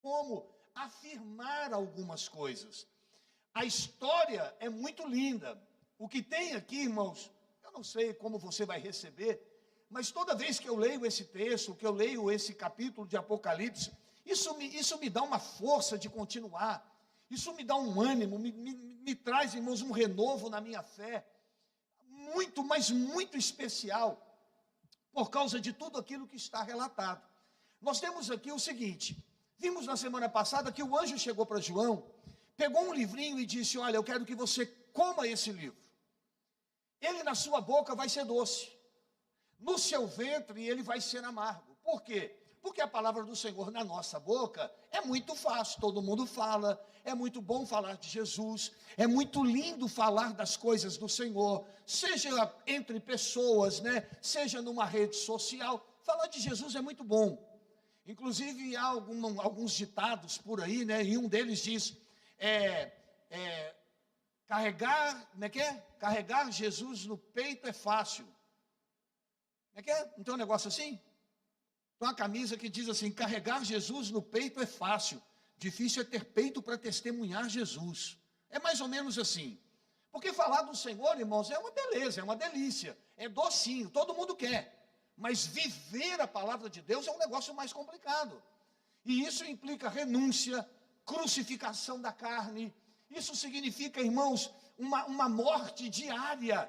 como afirmar algumas coisas. A história é muito linda. O que tem aqui, irmãos, eu não sei como você vai receber, mas toda vez que eu leio esse texto, que eu leio esse capítulo de Apocalipse, isso me dá uma força de continuar. Isso me dá um ânimo, me traz, irmãos, um renovo na minha fé. Muito, mas muito especial, por causa de tudo aquilo que está relatado. Nós temos aqui o seguinte, vimos na semana passada que o anjo chegou para João, pegou um livrinho e disse, olha, eu quero que você coma esse livro. Ele na sua boca vai ser doce, no seu ventre ele vai ser amargo. Por quê? Porque a palavra do Senhor na nossa boca é muito fácil, todo mundo fala, é muito bom falar de Jesus, é muito lindo falar das coisas do Senhor, seja entre pessoas, né? Seja numa rede social, falar de Jesus é muito bom. Inclusive há alguns ditados por aí, né? E um deles diz, carregar Jesus no peito é fácil. Não tem um negócio assim? Tem uma camisa que diz assim, carregar Jesus no peito é fácil, difícil é ter peito para testemunhar Jesus. É mais ou menos assim. Porque falar do Senhor, irmãos, é uma beleza, é uma delícia, é docinho, todo mundo quer. Mas viver a palavra de Deus é um negócio mais complicado. E isso implica renúncia, crucificação da carne. Isso significa, irmãos, uma morte diária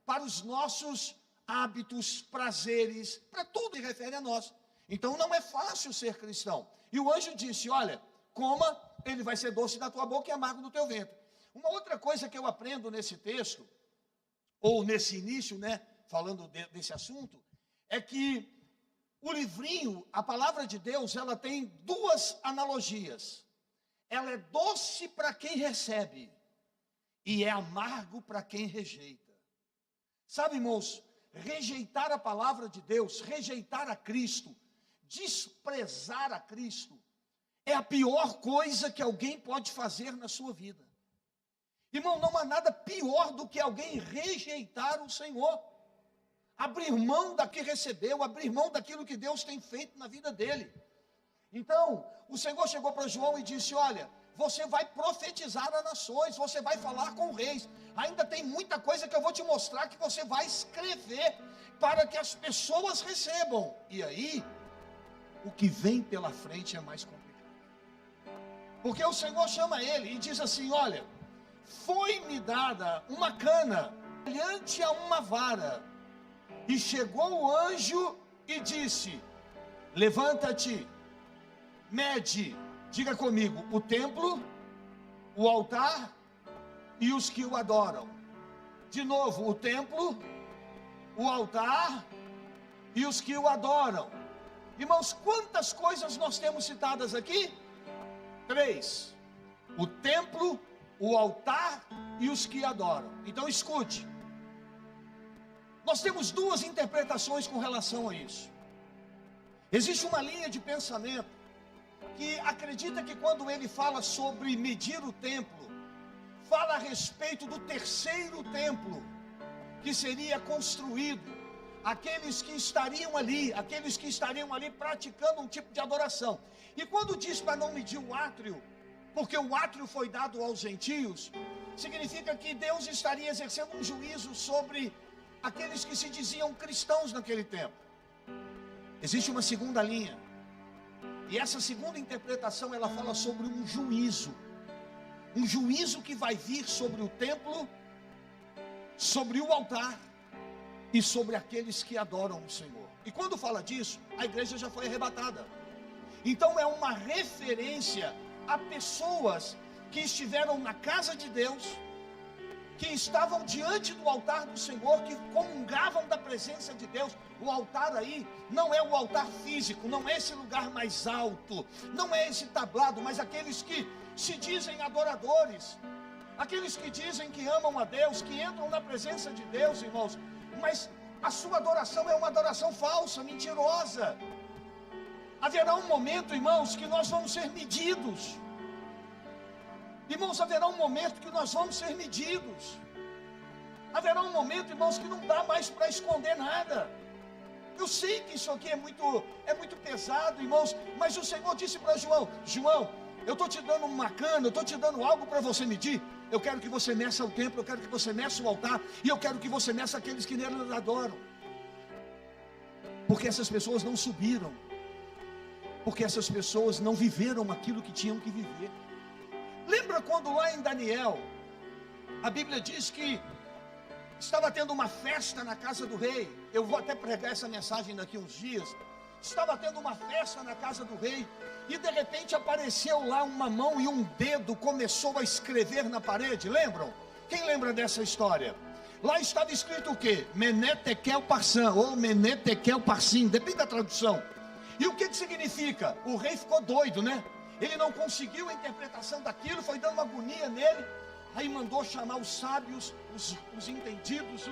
para os nossos hábitos, prazeres, para tudo que refere a nós. Então não é fácil ser cristão. E o anjo disse, olha, coma, ele vai ser doce na tua boca e amargo no teu ventre. Uma outra coisa que eu aprendo nesse texto, ou nesse início, né, falando desse assunto, é que o livrinho, a palavra de Deus, ela tem duas analogias. Ela é doce para quem recebe e é amargo para quem rejeita. Sabe, irmãos, rejeitar a palavra de Deus, rejeitar a Cristo, desprezar a Cristo, é a pior coisa que alguém pode fazer na sua vida. Irmão, não há nada pior do que alguém rejeitar o Senhor, abrir mão da que recebeu, abrir mão daquilo que Deus tem feito na vida dele. Então, o Senhor chegou para João e disse, olha, você vai profetizar a nações, você vai falar com reis, ainda tem muita coisa que eu vou te mostrar que você vai escrever, para que as pessoas recebam. E aí, o que vem pela frente é mais complicado. Porque o Senhor chama ele e diz assim, olha, foi-me dada uma cana, semelhante a uma vara, e chegou o anjo e disse, levanta-te, mede, diga comigo, o templo, o altar e os que o adoram. De novo, o templo, o altar e os que o adoram. Irmãos, quantas coisas nós temos citadas aqui? 3. O templo, o altar e os que adoram. Então escute. Nós temos duas interpretações com relação a isso. Existe uma linha de pensamento que acredita que quando ele fala sobre medir o templo, fala a respeito do terceiro templo, que seria construído, aqueles que estariam ali praticando um tipo de adoração. E quando diz para não medir o átrio, porque o átrio foi dado aos gentios, significa que Deus estaria exercendo um juízo sobre aqueles que se diziam cristãos naquele tempo. Existe uma segunda linha, e essa segunda interpretação, ela fala sobre um juízo que vai vir sobre o templo, sobre o altar e sobre aqueles que adoram o Senhor. E quando fala disso, a igreja já foi arrebatada. Então é uma referência a pessoas que estiveram na casa de Deus, que estavam diante do altar do Senhor, que comungavam da presença de Deus. O altar aí não é o altar físico, não é esse lugar mais alto, não é esse tablado, mas aqueles que se dizem adoradores, aqueles que dizem que amam a Deus, que entram na presença de Deus, irmãos, mas a sua adoração é uma adoração falsa, mentirosa. Haverá um momento, irmãos, que nós vamos ser medidos. Irmãos, haverá um momento que nós vamos ser medidos. Haverá um momento, irmãos, que não dá mais para esconder nada. Eu sei que isso aqui é muito pesado, irmãos, mas o Senhor disse para João: João, eu estou te dando uma cana, eu estou te dando algo para você medir. Eu quero que você meça o templo, eu quero que você meça o altar, e eu quero que você meça aqueles que nele adoram. Porque essas pessoas não subiram, porque essas pessoas não viveram aquilo que tinham que viver. Lembra quando lá em Daniel, a Bíblia diz que estava tendo uma festa na casa do rei? Eu vou até pregar essa mensagem daqui uns dias. Estava tendo uma festa na casa do rei, e de repente apareceu lá uma mão e um dedo começou a escrever na parede. Lembram? Quem lembra dessa história? Lá estava escrito o quê? Mené Tekel Parsin, ou Mené Tekel Parsim, depende da tradução. E o que significa? O rei ficou doido, né? Ele não conseguiu a interpretação daquilo, foi dando uma agonia nele. Aí mandou chamar os sábios, os entendidos,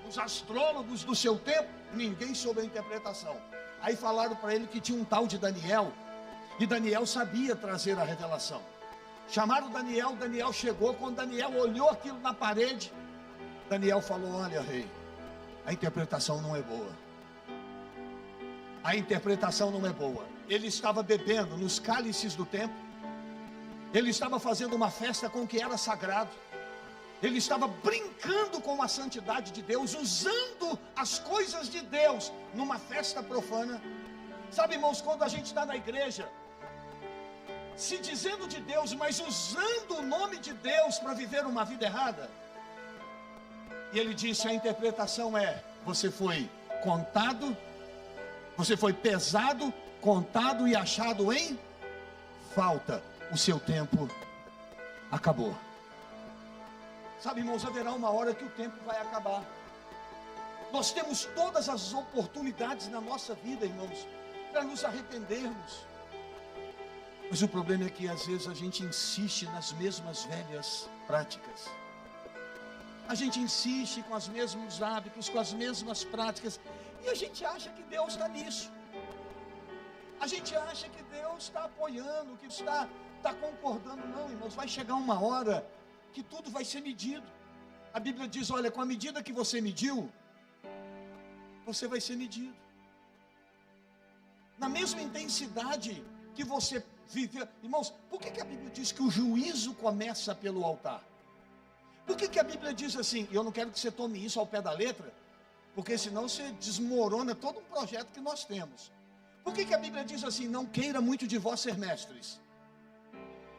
os astrólogos do seu tempo. Ninguém soube a interpretação. Aí falaram para ele que tinha um tal de Daniel, e Daniel sabia trazer a revelação. Chamaram Daniel, Daniel chegou. Quando Daniel olhou aquilo na parede, Daniel falou: olha, rei, a interpretação não é boa. A interpretação não é boa. Ele estava bebendo nos cálices do templo, ele estava fazendo uma festa com o que era sagrado, ele estava brincando com a santidade de Deus, usando as coisas de Deus numa festa profana. Sabe, irmãos, quando a gente está na igreja, se dizendo de Deus, mas usando o nome de Deus para viver uma vida errada. E ele disse: a interpretação é: você foi contado, você foi pesado, contado e achado em falta. O seu tempo acabou. Sabe, irmãos, haverá uma hora que o tempo vai acabar. Nós temos todas as oportunidades na nossa vida, irmãos, para nos arrependermos. Mas o problema é que às vezes a gente insiste nas mesmas velhas práticas. A gente insiste com os mesmos hábitos, com as mesmas práticas, e a gente acha que Deus está nisso. A gente acha que Deus está apoiando, que está concordando. Não, irmãos, vai chegar uma hora que tudo vai ser medido. A Bíblia diz: olha, com a medida que você mediu, você vai ser medido. Na mesma intensidade que você viveu. Irmãos, por que a Bíblia diz que o juízo começa pelo altar? Por que a Bíblia diz assim? E eu não quero que você tome isso ao pé da letra, porque senão você desmorona todo um projeto que nós temos. Por que a Bíblia diz assim: não queira muito de vós ser mestres?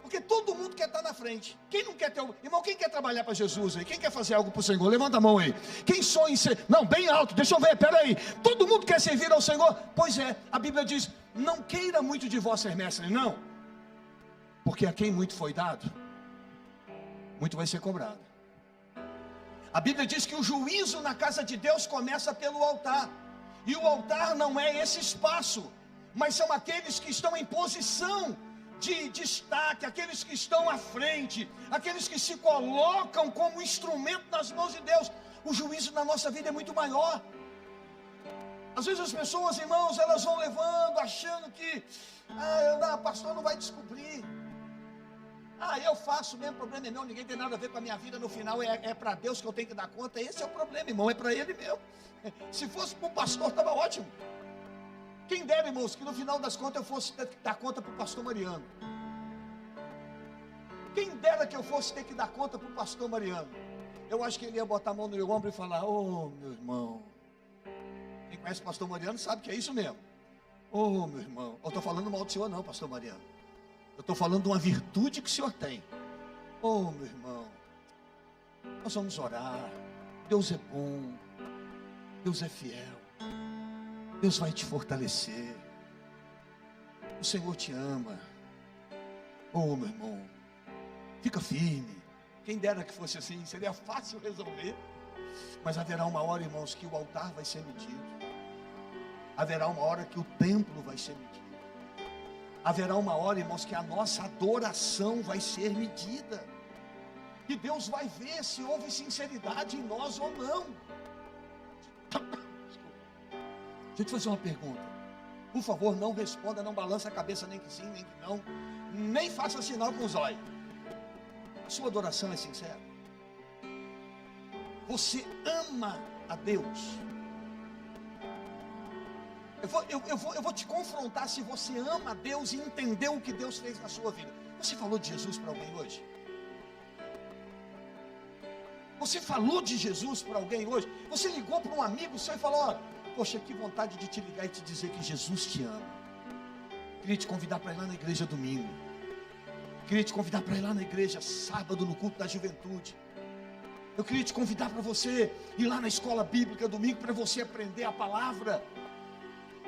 Porque todo mundo quer estar na frente. Quem não quer ter... Irmão, quem quer trabalhar para Jesus aí? Quem quer fazer algo para o Senhor? Levanta a mão aí. Quem sonha em ser... Não, bem alto, deixa eu ver, peraí. Todo mundo quer servir ao Senhor? Pois é, a Bíblia diz: não queira muito de vós ser mestre. Não. Porque a quem muito foi dado, muito vai ser cobrado. A Bíblia diz que o juízo na casa de Deus começa pelo altar. E o altar não é esse espaço, mas são aqueles que estão em posição de destaque, aqueles que estão à frente, aqueles que se colocam como instrumento nas mãos de Deus. O juízo na nossa vida é muito maior. Às vezes as pessoas, irmãos, elas vão levando, achando que o pastor não vai descobrir. Eu faço mesmo, problema é meu, ninguém tem nada a ver com a minha vida. No final é para Deus que eu tenho que dar conta. Esse é o problema, irmão, é para ele mesmo. Se fosse para o pastor, estava ótimo. Quem dera, irmãos, que no final das contas eu fosse dar conta para o pastor Mariano. Quem dera que eu fosse ter que dar conta para o pastor Mariano. Eu acho que ele ia botar a mão no meu ombro e falar: ô meu irmão. Quem conhece o pastor Mariano sabe que é isso mesmo. Ô meu irmão, eu estou falando mal do senhor não, pastor Mariano. Eu estou falando de uma virtude que o senhor tem. Ô meu irmão, nós vamos orar. Deus é bom, Deus é fiel, Deus vai te fortalecer, o Senhor te ama. Ô meu irmão, fica firme. Quem dera que fosse assim, seria fácil resolver. Mas haverá uma hora, irmãos, que o altar vai ser medido. Haverá uma hora que o templo vai ser medido. Haverá uma hora, irmãos, que a nossa adoração vai ser medida. E Deus vai ver se houve sinceridade em nós ou não. Deixa eu te fazer uma pergunta. Por favor, não responda, não balance a cabeça nem que sim, nem que não. Nem faça sinal com os olhos. A sua adoração é sincera? Você ama a Deus? Eu vou te confrontar se você ama Deus e entendeu o que Deus fez na sua vida. Você falou de Jesus para alguém hoje? Você falou de Jesus para alguém hoje? Você ligou para um amigo seu e falou: ó, poxa, que vontade de te ligar e te dizer que Jesus te ama. Queria te convidar para ir lá na igreja domingo. Queria te convidar para ir lá na igreja sábado, no culto da juventude. Eu queria te convidar para você ir lá na escola bíblica domingo, para você aprender a palavra.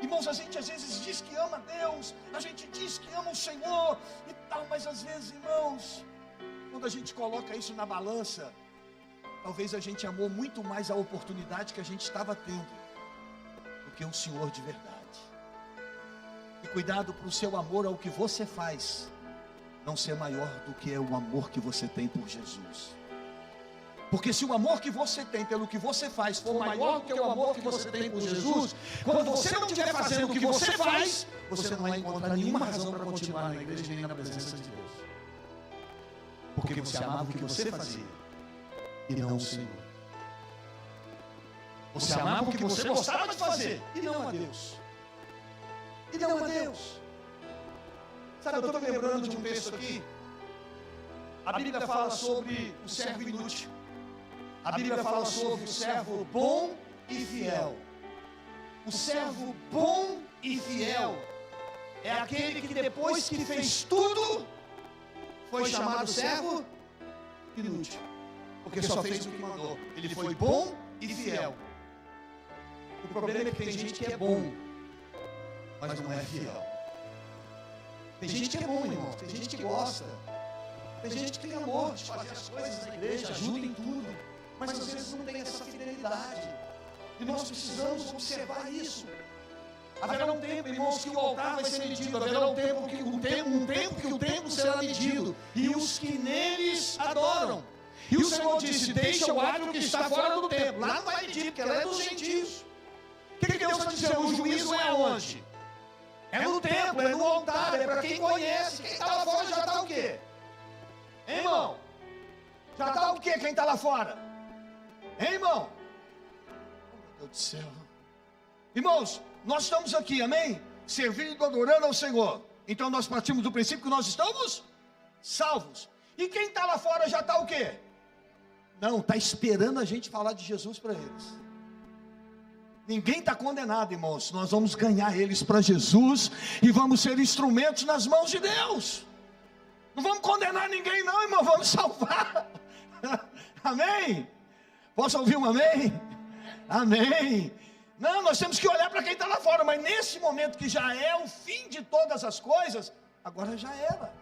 Irmãos, a gente às vezes diz que ama Deus, a gente diz que ama o Senhor e tal, mas às vezes, irmãos, quando a gente coloca isso na balança, talvez a gente amou muito mais a oportunidade que a gente estava tendo do que o Senhor de verdade. E cuidado para o seu amor ao que você faz não ser maior do que é o amor que você tem por Jesus. Porque se o amor que você tem pelo que você faz for maior do que o amor que você tem por Jesus, quando você não estiver fazendo o que você faz, você não vai encontrar nenhuma razão para continuar na igreja nem na presença de Deus. Porque você amava o que você fazia e não o Senhor. Você amava o que você gostava de fazer e não a Deus. E não a Deus. Sabe, eu estou me lembrando de um texto aqui. A Bíblia fala sobre o servo inútil. A Bíblia fala sobre o servo bom e fiel. O servo bom e fiel é aquele que depois que fez tudo, foi chamado servo inútil. Porque só fez o que mandou. Ele foi bom e fiel. O problema é que tem gente que é bom, mas não é fiel. Tem gente que é bom, irmão. Tem gente que gosta. Tem gente que tem amor de fazer as coisas na igreja, ajuda em tudo. Mas às vezes não tem essa fidelidade. E nós precisamos observar isso. Haverá um tempo, irmãos, que o altar vai ser medido. Haverá um tempo que o templo será medido. E os que neles adoram. E o Senhor disse: deixa o átrio que está fora do templo. Lá não vai medir, porque ela é dos gentios. O que Deus está dizendo? O juízo é aonde? É no templo, é no altar, é para quem conhece. Quem está lá fora já está o quê? Hein, irmão? Já está o quê quem está lá fora? Hein, irmão? Oh, meu Deus do céu. Irmãos, nós estamos aqui, amém? Servindo, adorando ao Senhor. Então nós partimos do princípio que nós estamos salvos. E quem está lá fora já está o quê? Não, está esperando a gente falar de Jesus para eles. Ninguém está condenado, irmãos. Nós vamos ganhar eles para Jesus e vamos ser instrumentos nas mãos de Deus. Não vamos condenar ninguém não, irmão. Vamos salvar. Amém? Posso ouvir um amém? Amém. Não, nós temos que olhar para quem está lá fora. Mas nesse momento que já é o fim de todas as coisas, agora já era.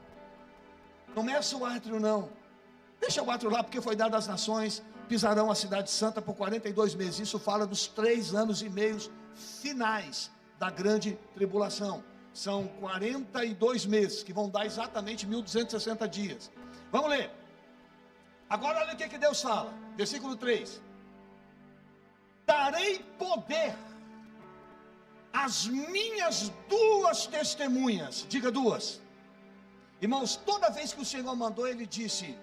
Não meça o átrio não. Deixa o átrio lá, porque foi dado às nações. Pisarão a cidade santa por 42 meses. Isso fala dos 3 anos e meio finais da grande tribulação. São 42 meses, que vão dar exatamente 1260 dias. Vamos ler. Agora olha o que Deus fala. Versículo 3. Darei poder às minhas 2 testemunhas. Diga 2. Irmãos, toda vez que o Senhor mandou, Ele disse: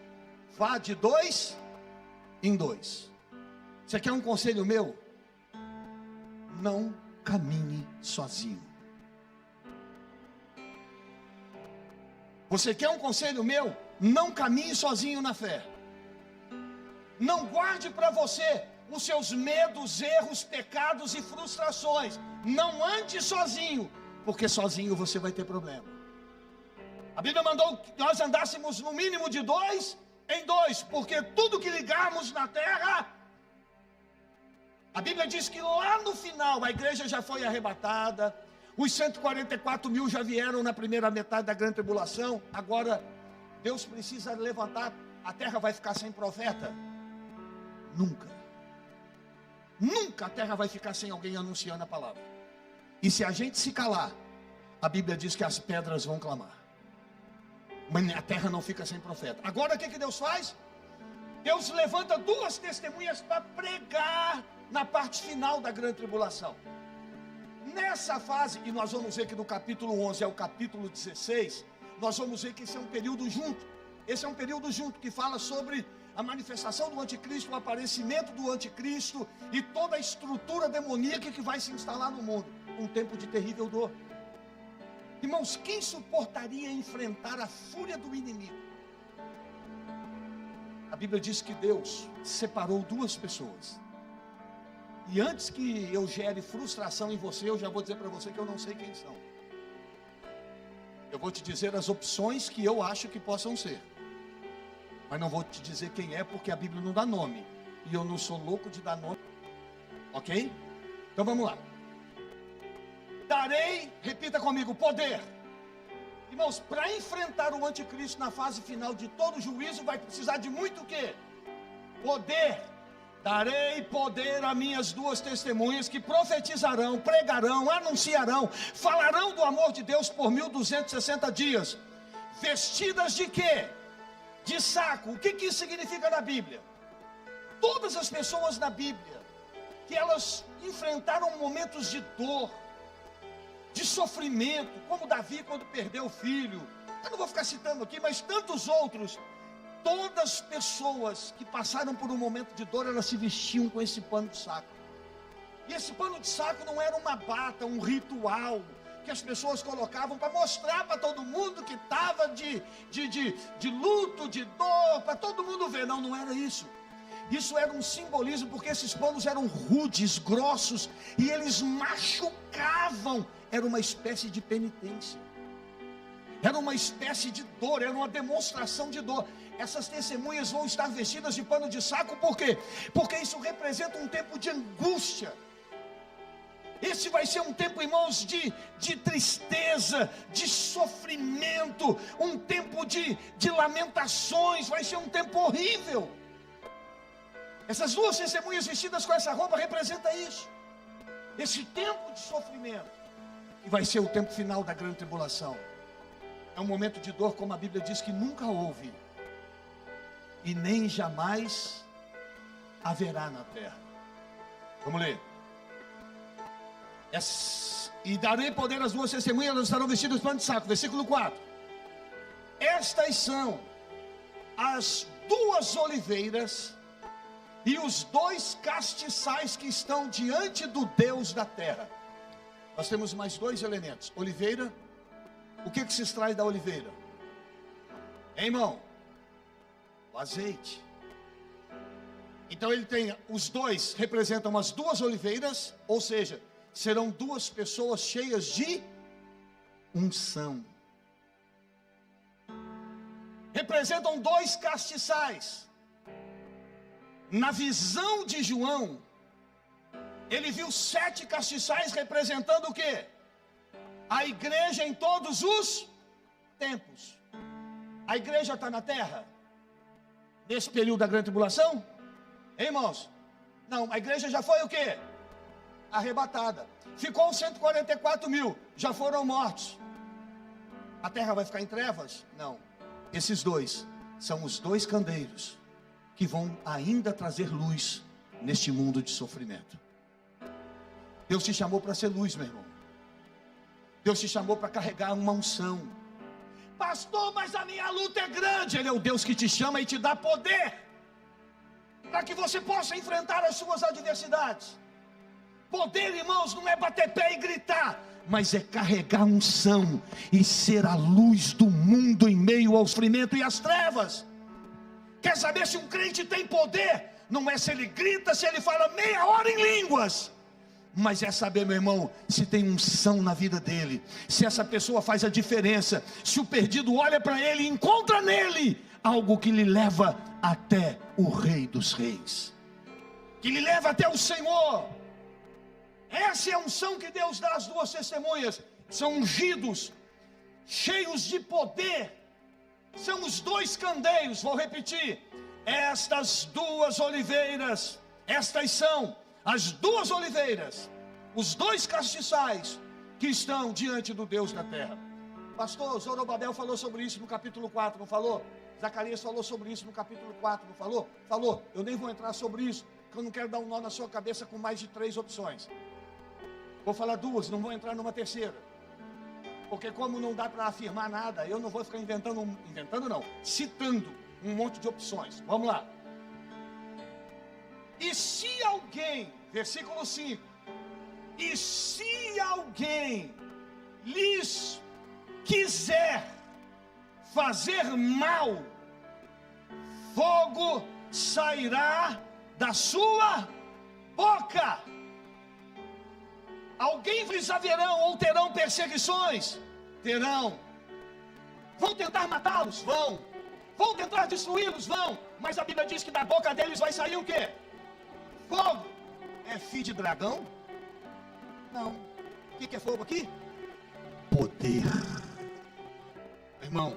vá de 2 em 2. Você quer um conselho meu? Não caminhe sozinho. Você quer um conselho meu? Não caminhe sozinho na fé. Não guarde para você os seus medos, erros, pecados e frustrações. Não ande sozinho, porque sozinho você vai ter problema. A Bíblia mandou que nós andássemos no mínimo de 2 em 2, porque tudo que ligarmos na terra, a Bíblia diz que lá no final a igreja já foi arrebatada, os 144 mil já vieram na primeira metade da grande tribulação. Agora Deus precisa levantar. A terra vai ficar sem profeta? Nunca a terra vai ficar sem alguém anunciando a palavra. E se a gente se calar, a Bíblia diz que as pedras vão clamar. Mas a terra não fica sem profeta. Agora o que Deus faz? Deus levanta 2 testemunhas para pregar na parte final da grande tribulação. Nessa fase, e nós vamos ver que do capítulo 11 ao capítulo 16, nós vamos ver que esse é um período junto. Esse é um período junto que fala sobre a manifestação do anticristo, o aparecimento do anticristo e toda a estrutura demoníaca que vai se instalar no mundo. um tempo de terrível dor. Irmãos, quem suportaria enfrentar a fúria do inimigo? A Bíblia diz que Deus separou duas pessoas. E antes que eu gere frustração em você, eu já vou dizer para você que eu não sei quem são. Eu vou te dizer as opções que eu acho que possam ser. Mas não vou te dizer quem é, porque a Bíblia não dá nome. E eu não sou louco de dar nome. Ok? Então vamos lá. Darei, repita comigo, poder. Irmãos, para enfrentar o anticristo na fase final de todo juízo, vai precisar de muito o quê? Poder. Darei poder a minhas duas testemunhas que profetizarão, pregarão, anunciarão, falarão do amor de Deus por 1260 dias. Vestidas de quê? De saco. O que isso significa na Bíblia? Todas as pessoas na Bíblia, que elas enfrentaram momentos de dor, de sofrimento, como Davi quando perdeu o filho. Eu não vou ficar citando aqui, mas tantos outros. Todas as pessoas que passaram por um momento de dor, elas se vestiam com esse pano de saco. E esse pano de saco não era uma bata, um ritual que as pessoas colocavam para mostrar para todo mundo que estava de luto, de dor, para todo mundo ver. Não, não era isso. Isso era um simbolismo, porque esses panos eram rudes, grossos, e eles machucavam. Era uma espécie de penitência. Era uma espécie de dor, era uma demonstração de dor. Essas testemunhas vão estar vestidas de pano de saco, por quê? Porque isso representa um tempo de angústia. Esse vai ser um tempo, irmãos, de tristeza, de sofrimento, um tempo de lamentações, vai ser um tempo horrível. Essas duas testemunhas vestidas com essa roupa representam isso. Esse tempo de sofrimento, que vai ser o tempo final da grande tribulação. É um momento de dor, como a Bíblia diz, que nunca houve e nem jamais haverá na terra. Vamos ler. E darei poder às duas testemunhas, elas estarão vestidas de pano de saco. Versículo 4. Estas são as duas oliveiras e os dois castiçais que estão diante do Deus da terra. Nós temos mais dois elementos. Oliveira. O que se extrai da oliveira? Hein, irmão? O azeite. Então ele tem, os dois representam as duas oliveiras, ou seja, serão duas pessoas cheias de unção. Representam dois castiçais. Na visão de João, ele viu 7 castiçais representando o quê? A igreja em todos os tempos. A igreja está na terra nesse período da grande tribulação? Hein, irmãos? Não, a igreja já foi o quê? Arrebatada. Ficou 144 mil, já foram mortos. A terra vai ficar em trevas? Não. Esses dois são os dois candeiros que vão ainda trazer luz neste mundo de sofrimento. Deus te chamou para ser luz, meu irmão. Deus te chamou para carregar uma unção. Pastor, mas a minha luta é grande. Ele é o Deus que te chama e te dá poder para que você possa enfrentar as suas adversidades. Poder, irmãos, não é bater pé e gritar, mas é carregar unção e ser a luz do mundo em meio ao sofrimento e às trevas. Quer saber se um crente tem poder? Não é se ele grita, se ele fala meia hora em línguas, mas é saber, meu irmão, se tem unção na vida dele, se essa pessoa faz a diferença, se o perdido olha para ele e encontra nele algo que lhe leva até o Rei dos Reis, que lhe leva até o Senhor. Essa é a unção que Deus dá às duas testemunhas. São ungidos, cheios de poder. São os dois candeiros, vou repetir. Estas duas oliveiras, estas são as duas oliveiras, os dois castiçais que estão diante do Deus da terra. Pastor Zorobabel falou sobre isso no capítulo 4, não falou? Zacarias falou sobre isso no capítulo 4, não falou? Falou. Eu nem vou entrar sobre isso, porque eu não quero dar um nó na sua cabeça com mais de 3 opções. Vou falar 2, não vou entrar numa terceira. Porque como não dá para afirmar nada, eu não vou ficar citando um monte de opções. Vamos lá. E se alguém, versículo 5, e se alguém lhes quiser fazer mal, fogo sairá da sua boca. Alguém lhes haverão ou terão perseguições? Terão. Vão tentar matá-los? Vão. Vão tentar destruí-los? Vão. Mas a Bíblia diz que da boca deles vai sair o quê? Fogo. É filho de dragão? Não. O que é fogo aqui? Poder. Irmão,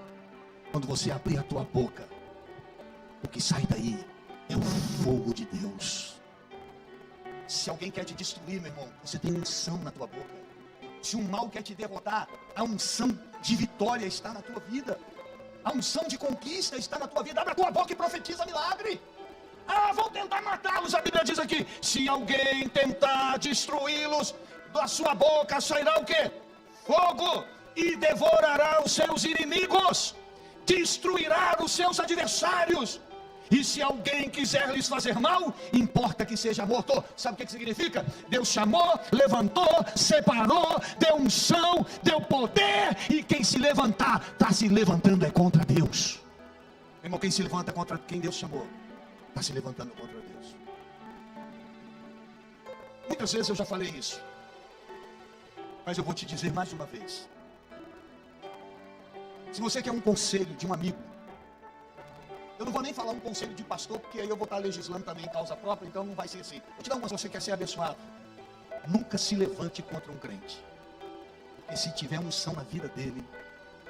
quando você abrir a tua boca, o que sai daí é o fogo de Deus. Se alguém quer te destruir, meu irmão, você tem unção na tua boca. Se um mal quer te derrotar, a unção de vitória está na tua vida. A unção de conquista está na tua vida. Abre a tua boca e profetiza milagre. Ah, vão tentar matá-los. A Bíblia diz aqui: se alguém tentar destruí-los, da sua boca sairá o quê? Fogo, e devorará os seus inimigos, destruirá os seus adversários. E se alguém quiser lhes fazer mal, importa que seja morto. Sabe o que significa? Deus chamou, levantou, separou, deu unção, deu poder. E quem se levantar, está se levantando é contra Deus. Irmão, quem se levanta contra quem Deus chamou, está se levantando contra Deus. Muitas vezes eu já falei isso, mas eu vou te dizer mais uma vez. Se você quer um conselho de um amigo, eu não vou nem falar um conselho de pastor, porque aí eu vou estar legislando também em causa própria, então não vai ser assim. Vou te dar uma, se você quer ser abençoado. Nunca se levante contra um crente. Porque se tiver unção na vida dele,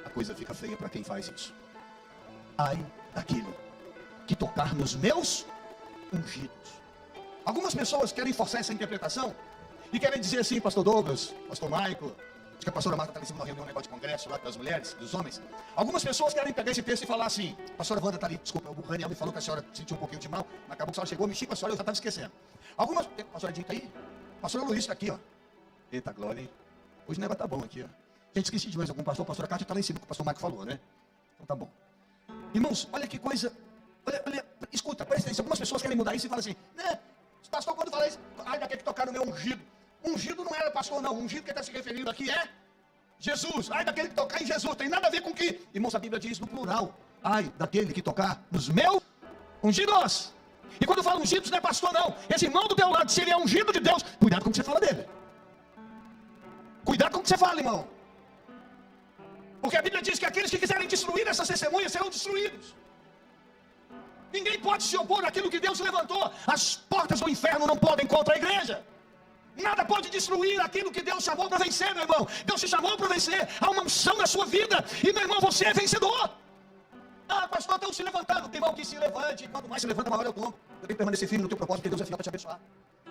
a coisa fica feia para quem faz isso. Ai daquele que tocar nos meus ungidos. Algumas pessoas querem forçar essa interpretação e querem dizer assim: pastor Douglas, pastor Maico, acho que a pastora Marta está em cima de uma reunião, um negócio de congresso lá das mulheres, dos homens. Algumas pessoas querem pegar esse texto e falar assim: a pastora Wanda está ali, desculpa, o Raniel me falou que a senhora sentiu um pouquinho de mal, mas acabou que a senhora chegou, mexi com a senhora, eu já estava esquecendo. Algumas, a pastora Edinho está aí? A pastora Luiz está aqui, ó. Eita glória, hein? Hoje o negócio tá bom aqui, ó. Gente, esqueci de mais algum pastor, a pastora Cátia está lá em cima, que o pastor Maico falou, né? Então tá bom. Irmãos, olha que coisa, olha, escuta, presta atenção. Algumas pessoas querem mudar isso e falam assim: né, pastor, quando fala isso, ai daquele que tocar no meu ungido. Ungido não era pastor, não. Ungido que está se referindo aqui é Jesus. Ai daquele que tocar em Jesus. Tem nada a ver com que, irmãos, a Bíblia diz no plural: ai daquele que tocar nos meus ungidos. E quando fala ungidos, não é pastor, não. Esse irmão do teu lado, se ele é ungido de Deus, cuidado com o que você fala dele. Cuidado com o que você fala, irmão. Porque a Bíblia diz que aqueles que quiserem destruir essas testemunhas serão destruídos. Ninguém pode se opor àquilo que Deus levantou. As portas do inferno não podem contra a igreja. Nada pode destruir aquilo que Deus chamou para vencer, meu irmão. Deus te chamou para vencer. Há uma unção na sua vida. E, meu irmão, você é vencedor. Ah, pastor, estão se levantando. Tem irmão que se levante. Quanto mais se levanta, maior é o tombo. Eu tenho que permanecer firme no teu propósito, porque Deus é fiel para te abençoar.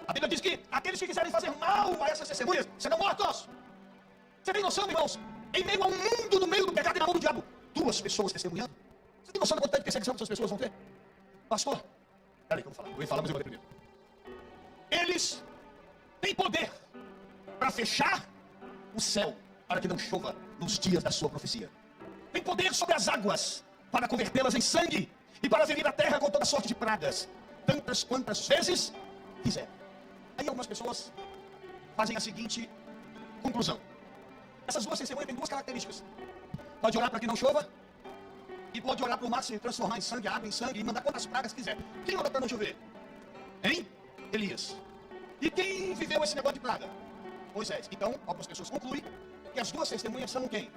A Bíblia diz que aqueles que quiserem fazer mal a essas testemunhas serão mortos. Você tem noção, irmãos? Em meio a um mundo, no meio do pecado e na mão do diabo, 2 pessoas testemunhando. Você tem noção da quantidade de perseguição que essas pessoas vão ter? Pastor, peraí que eu vou falar. Eu ia falar, mas eu vou ler primeiro. Eles têm poder para fechar o céu para que não chova nos dias da sua profecia. Tem poder sobre as águas para convertê-las em sangue e para ferir a terra com toda sorte de pragas, tantas quantas vezes quiser. Aí algumas pessoas fazem a seguinte conclusão: essas 2 testemunhas têm 2 características. Pode orar para que não chova, e pode orar para o mar se transformar em sangue, água em sangue, e mandar quantas pragas quiser. Quem orou para não chover? Hein? Elias. E quem viveu esse negócio de praga? Moisés. Então, algumas pessoas concluem que as 2 testemunhas são quem?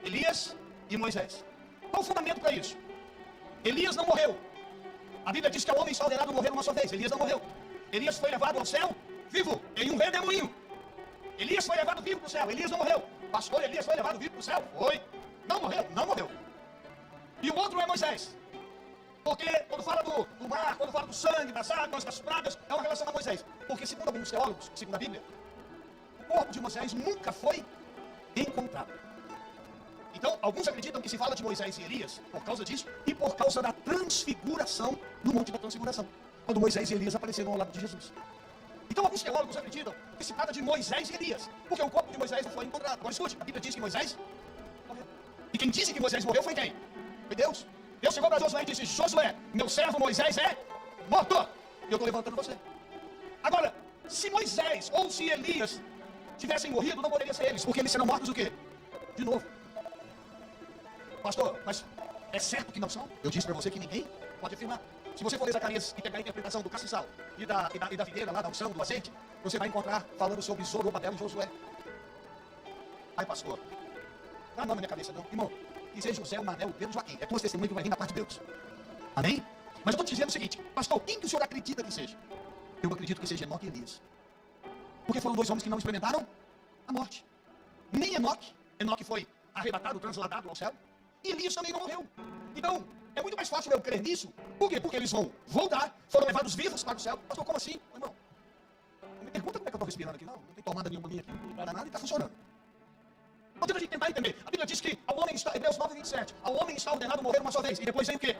Elias e Moisés. Qual o fundamento para isso? Elias não morreu. A Bíblia diz que o homem só ordenado morrer uma só vez. Elias não morreu. Elias foi levado ao céu vivo, em um redemoinho. Elias foi levado vivo para o céu. Elias não morreu. Pastor, Elias foi levado vivo para o céu? Foi. Não morreu? Não morreu. E o outro é Moisés. Porque quando fala do mar, quando fala do sangue, das águas, das pragas, é uma relação a Moisés. Porque segundo alguns teólogos, segundo a Bíblia, o corpo de Moisés nunca foi encontrado. Então, alguns acreditam que se fala de Moisés e Elias por causa disso e por causa da transfiguração no Monte da Transfiguração, quando Moisés e Elias apareceram ao lado de Jesus. Então, alguns teólogos acreditam que se trata de Moisés e Elias, porque o corpo de Moisés não foi encontrado. Agora escute, a Bíblia diz que Moisés morreu. E quem disse que Moisés morreu foi quem? Foi Deus. Deus chegou para Josué e disse: Josué, meu servo Moisés é morto. E eu estou levantando você. Agora, se Moisés ou se Elias tivessem morrido, não poderia ser eles, porque eles serão mortos o quê? De novo. Pastor, mas é certo que não são? Eu disse para você que ninguém pode afirmar. Se você for ler Zacarias e pegar a interpretação do castiçal e da figueira lá, da unção, do azeite, você vai encontrar falando sobre Zorobabel e Josué. Ai, pastor, não na minha cabeça não. Irmão, que seja José, o Manel, o Pedro, Joaquim. É tuas testemunhas que vai vir da parte de Deus. Amém? Mas eu estou te dizendo o seguinte, pastor, quem que o senhor acredita que seja? Eu acredito que seja Enoque e Elias. Porque foram dois homens que não experimentaram a morte. Nem Enoque foi arrebatado, transladado ao céu. E Elias também não morreu. Então, é muito mais fácil eu crer nisso. Por quê? Porque eles vão voltar, foram levados vivos para o céu. Pastor, como assim? Irmão, me pergunta como é que eu estou respirando aqui. Não tem tomada nenhuma minha aqui, não para nada e está funcionando. Não tenta tentar entender. A Bíblia diz que ao homem está, Hebreus 9, 27, ao homem está ordenado morrer uma só vez. E depois vem o quê?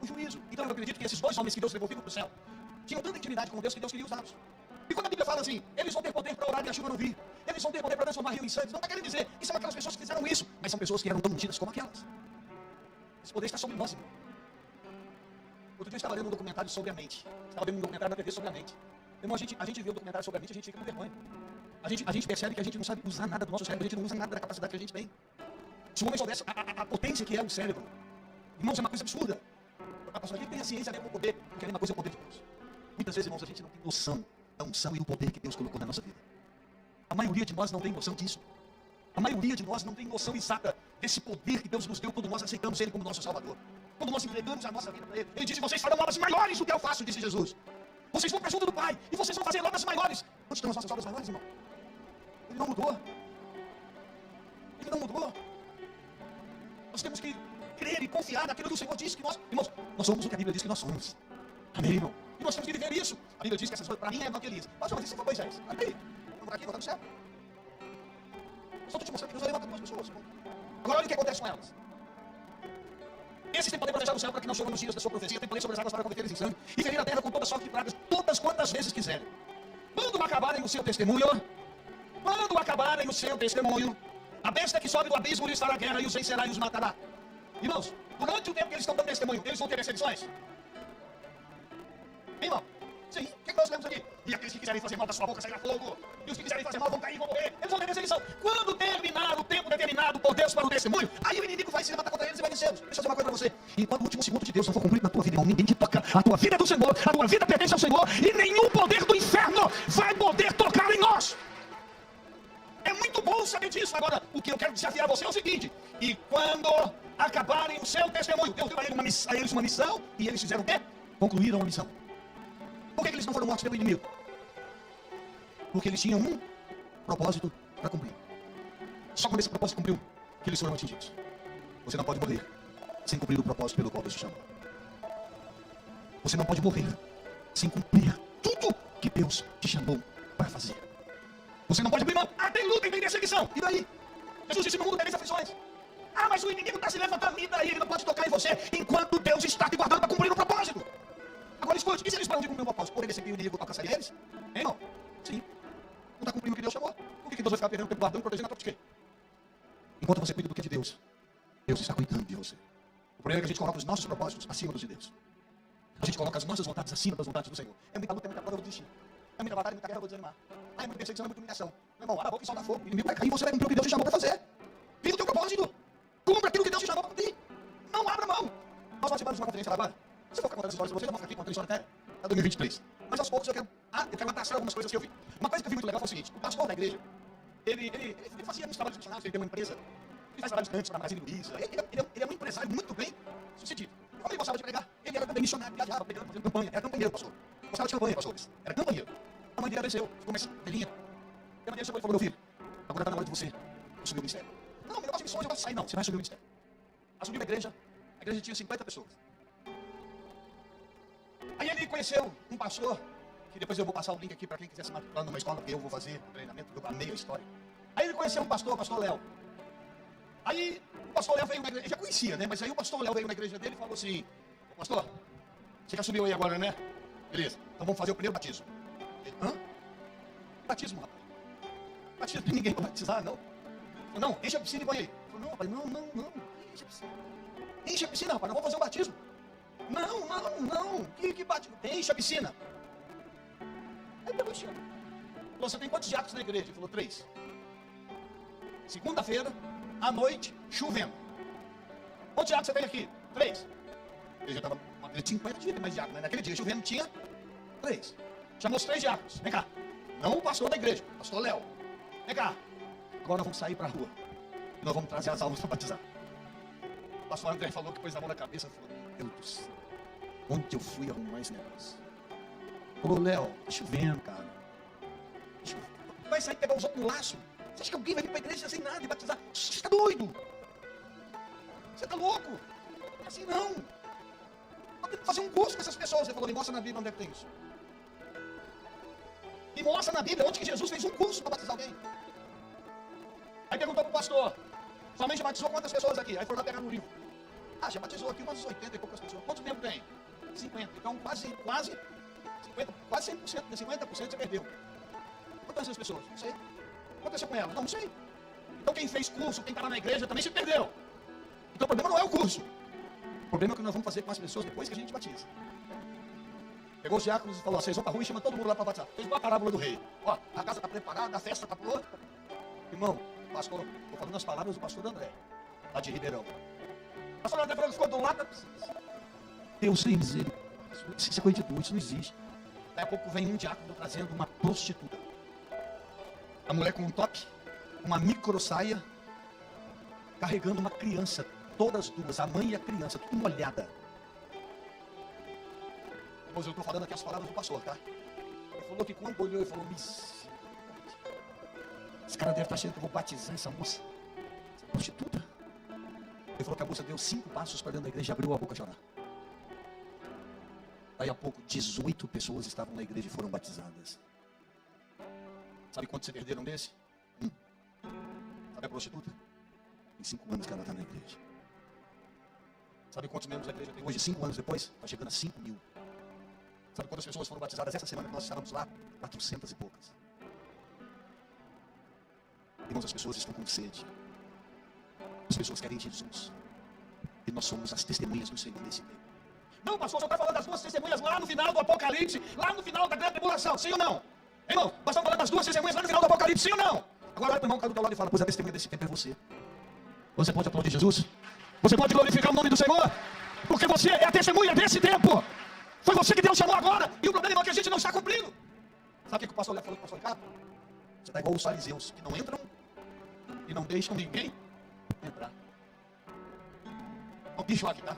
O juízo. Então eu acredito que esses dois homens que Deus levou vivos para o céu tinham tanta intimidade com Deus que Deus queria usá-los. E quando a Bíblia fala assim, eles vão ter poder para orar e a chuva não vir. Eles vão ter poder para transformar rio em sangue. Não está querendo dizer que são aquelas pessoas que fizeram isso. Mas são pessoas que eram tão ungidas como aquelas. Esse poder está sobre nós, irmão. Outro dia eu estava lendo um documentário sobre a mente. Estava vendo um documentário na TV sobre a mente. Irmão, a gente vê o documentário sobre a mente, a gente fica com vergonha. A gente percebe que a gente não sabe usar nada do nosso cérebro, a gente não usa nada da capacidade que a gente tem. Se o homem soubesse a potência que é o cérebro, irmãos, é uma coisa absurda. A gente tem a ciência para poder, porque a mesma coisa é o poder de Deus. Muitas vezes, irmãos, a gente não tem noção da unção e do poder que Deus colocou na nossa vida. A maioria de nós não tem noção disso. A maioria de nós não tem noção exata desse poder que Deus nos deu quando nós aceitamos Ele como nosso Salvador. Quando nós entregamos a nossa vida para Ele. Ele disse, vocês farão obras maiores do que eu faço, disse Jesus. Vocês vão para junto do Pai e vocês vão fazer obras maiores. Onde estão as nossas obras maiores, irmão? Ele não mudou. Ele não mudou. Nós temos que crer e confiar naquilo que o Senhor disse que nós... Irmãos, nós somos o que a Bíblia diz que nós somos. Amém, irmão? E nós temos que viver isso. A Bíblia diz que essas coisas, para mim, é evangelismo. Mas isso foi Moisés. Amém? Vamos aqui, vamos no céu. Eu só estou te mostrando que Deus vai levantar duas pessoas. Agora olha o que acontece com elas. Esses têm poder para deixar o céu para que não chova nos dias da sua profecia, tem poder sobre as águas para converter em sangue e ferir a terra com toda sorte de pragas, todas quantas vezes quiserem. Quando acabarem o seu testemunho, a besta que sobe do abismo lhe estará a guerra e os vencerá e os matará. Irmãos, durante o tempo que eles estão dando testemunho, eles vão ter perseguições. Irmão, sim, o que nós lemos aqui? E aqueles que quiserem fazer mal da sua boca sairá fogo. E os que quiserem fazer mal vão cair e vão morrer. Eles vão ter perseguição. Quando terminar o tempo determinado por Deus para o testemunho, aí o inimigo vai se levantar contra eles e vai vencê-los. Deixa eu dizer uma coisa para você. Enquanto o último segundo de Deus não for cumprido na tua vida, irmão, ninguém te toca. A tua vida é do Senhor, a tua vida pertence ao Senhor e nenhum poder do inferno vai poder tocar em nós. É muito bom saber disso. Agora, o que eu quero desafiar você é o seguinte. E quando acabarem o seu testemunho, Deus deu a eles uma missão e eles fizeram o quê? Concluíram a missão. Por que eles não foram mortos pelo inimigo? Porque eles tinham um propósito para cumprir. Só quando esse propósito cumpriu, que eles foram atingidos. Você não pode morrer sem cumprir o propósito pelo qual Deus te chamou. Você não pode morrer sem cumprir tudo que Deus te chamou para fazer. Você não pode abrir mão. Tem luta e tem perseguição. E daí? Jesus disse, no mundo tereis aflições. Mas o inimigo está se levantando. E daí? Ele não pode tocar em você enquanto Deus está te guardando para cumprir o propósito. Agora escute, e se eles param de cumprir o propósito? Por ele seguir o inimigo alcançaria eles? Hein, irmão? Sim. Não está cumprindo o que Deus chamou. Por que Deus vai ficar perdendo tempo guardando e protegendo a tua de quê? Enquanto você cuida do que é de Deus, Deus está cuidando de você. O problema é que a gente coloca os nossos propósitos acima dos de Deus. A gente coloca as nossas vontades acima das vontades do Senhor. É muita luta, é muita prova, eu vou desistir. É muita batalha, é muita guerra, eu vou desanimar. É muita perseguição, é muita humilhação. Meu irmão, abre a boca e solta fogo. O inimigo vai cair e você vai cumprir o que Deus te chamou para fazer. Viva o teu propósito. Cumpra aquilo que Deus te chamou para cumprir. Não abra mão. Nós participamos de uma conferência lá agora. Se eu for ficar contando essa história, vocês vão ficar aqui contando história até 2023. Mas aos poucos eu quero abraçar algumas coisas que eu vi. Uma coisa que eu vi muito legal foi o seguinte: o pastor da igreja, ele fazia muitos trabalhos missionários, ele tem uma empresa, ele faz trabalhos grandes para Brasília e Luiza. Ele é um empresário muito bem sucedido. Como ele gostava de pregar, ele era também missionário, viajava, pregando, fazendo campanha. Era campanheiro, pastor. Gostava de campanha, pastores. Era campanheiro. A mãe dele adoeceu, ficou mais velhinha. E a mãe dele chegou e falou: meu filho, agora está na hora de você assumir o ministério. Não, meu negócio de missões, eu vou sair. Não, você vai assumir o ministério. Assumiu a igreja tinha 50 pessoas. Aí ele conheceu um pastor, que depois eu vou passar o link aqui para quem quiser se matricular numa escola, porque eu vou fazer treinamento, eu amei a história. Aí ele conheceu um pastor, o pastor Léo. Aí o pastor Léo veio na igreja, ele já conhecia, né? Mas aí o pastor Léo veio na igreja dele e falou assim: pastor, você já subiu aí agora, né? Beleza, então vamos fazer o primeiro batismo. Ele, hã? Batismo, rapaz. Batismo, ninguém vai batizar, não. Falei, não, enche a piscina e põe aí. Falei, não, rapaz, não, enche a piscina. Enche a piscina, rapaz, não vamos fazer o batismo. Não, que batismo? Enche a piscina. Aí pegou e encheu. perguntou, você tem quantos diáconos na igreja? Ele falou, 3. Segunda-feira, à noite, chovendo. Quantos diáconos você tem aqui? 3. Ele já estava, ele tinha 50 dias, mais diáconos, né? Naquele dia, chovendo, tinha 3. Chamou os 3 diáconos, vem cá. Não o pastor da igreja, o pastor Léo. Vem cá. Agora nós vamos sair para a rua. E nós vamos trazer as almas para batizar. O pastor André falou que pôs a mão na cabeça e falou, meu Deus do céu, onde eu fui arrumar esse negócio? Falou, Léo, tá chovendo, cara. Vai sair pegar os outros no laço. Você acha que alguém vai vir para a igreja sem nada e batizar? Você está doido? Você está louco? Não é assim não. Nós temos que fazer um curso com essas pessoas. Ele falou, me mostra na Bíblia onde é que tem isso. Me mostra na Bíblia onde que Jesus fez um curso para batizar alguém. Aí perguntou para o pastor, sua mãe já batizou quantas pessoas aqui? Aí foi lá pegar no livro. Ah, já batizou aqui umas 80 e poucas pessoas. Quantos membros tem? 50. Então quase 100%, de 50% você perdeu. Quantas essas pessoas? Não sei. O que aconteceu com elas? Não sei. Então quem fez curso, quem está lá na igreja também se perdeu. Então o problema não é o curso. O problema é o que nós vamos fazer com as pessoas depois que a gente batiza. Pegou os diáconos e falou, vocês vão para a rua e chama todo mundo lá para batizar. Fez uma parábola do rei. Ó, a casa está preparada, a festa está pronta. Irmão, pastor, estou falando as palavras do pastor André, lá de Ribeirão. O pastor André falou que ficou do lado. Deus tem misericórdia. Isso é coisa de doido, isso não existe. Daqui a pouco vem um diácono trazendo uma prostituta. A mulher com um top, uma micro saia, carregando uma criança, todas duas, a mãe e a criança, tudo molhada. Pois eu estou falando aqui as palavras do pastor, tá? Ele falou que quando olhou, ele falou, misericórdia. Esse cara deve estar achando que eu vou batizar essa moça, essa prostituta. Ele falou que a moça deu 5 passos para dentro da igreja e abriu a boca a chorar. Daí a pouco, 18 pessoas estavam na igreja e foram batizadas. Sabe quantos se perderam desse? Sabe a prostituta? Tem 5 anos que ela está na igreja. Sabe quantos membros da igreja tem hoje, 5 anos depois? Está chegando a 5 mil. Sabe quantas pessoas foram batizadas essa semana que nós estávamos lá? 400 e poucas. Irmãos, as pessoas estão com sede. As pessoas querem Jesus. E nós somos as testemunhas do Senhor nesse tempo. Não, pastor, você está falando das 2 testemunhas lá no final do Apocalipse, lá no final da grande tribulação, sim ou não? Irmão, nós estamos falando das 2 testemunhas lá no final do Apocalipse, sim ou não? Agora olha para o irmão que está do teu lado e fala, pois a testemunha desse tempo é você. Você pode aplaudir Jesus? Você pode glorificar o nome do Senhor? Porque você é a testemunha desse tempo. Foi você que Deus chamou agora, e o problema é que a gente não está cumprindo. Sabe o que o pastor Léo falou para o pastor Ricardo? Você está igual os fariseus, que não entram e não deixam ninguém entrar. Não, que choque, tá?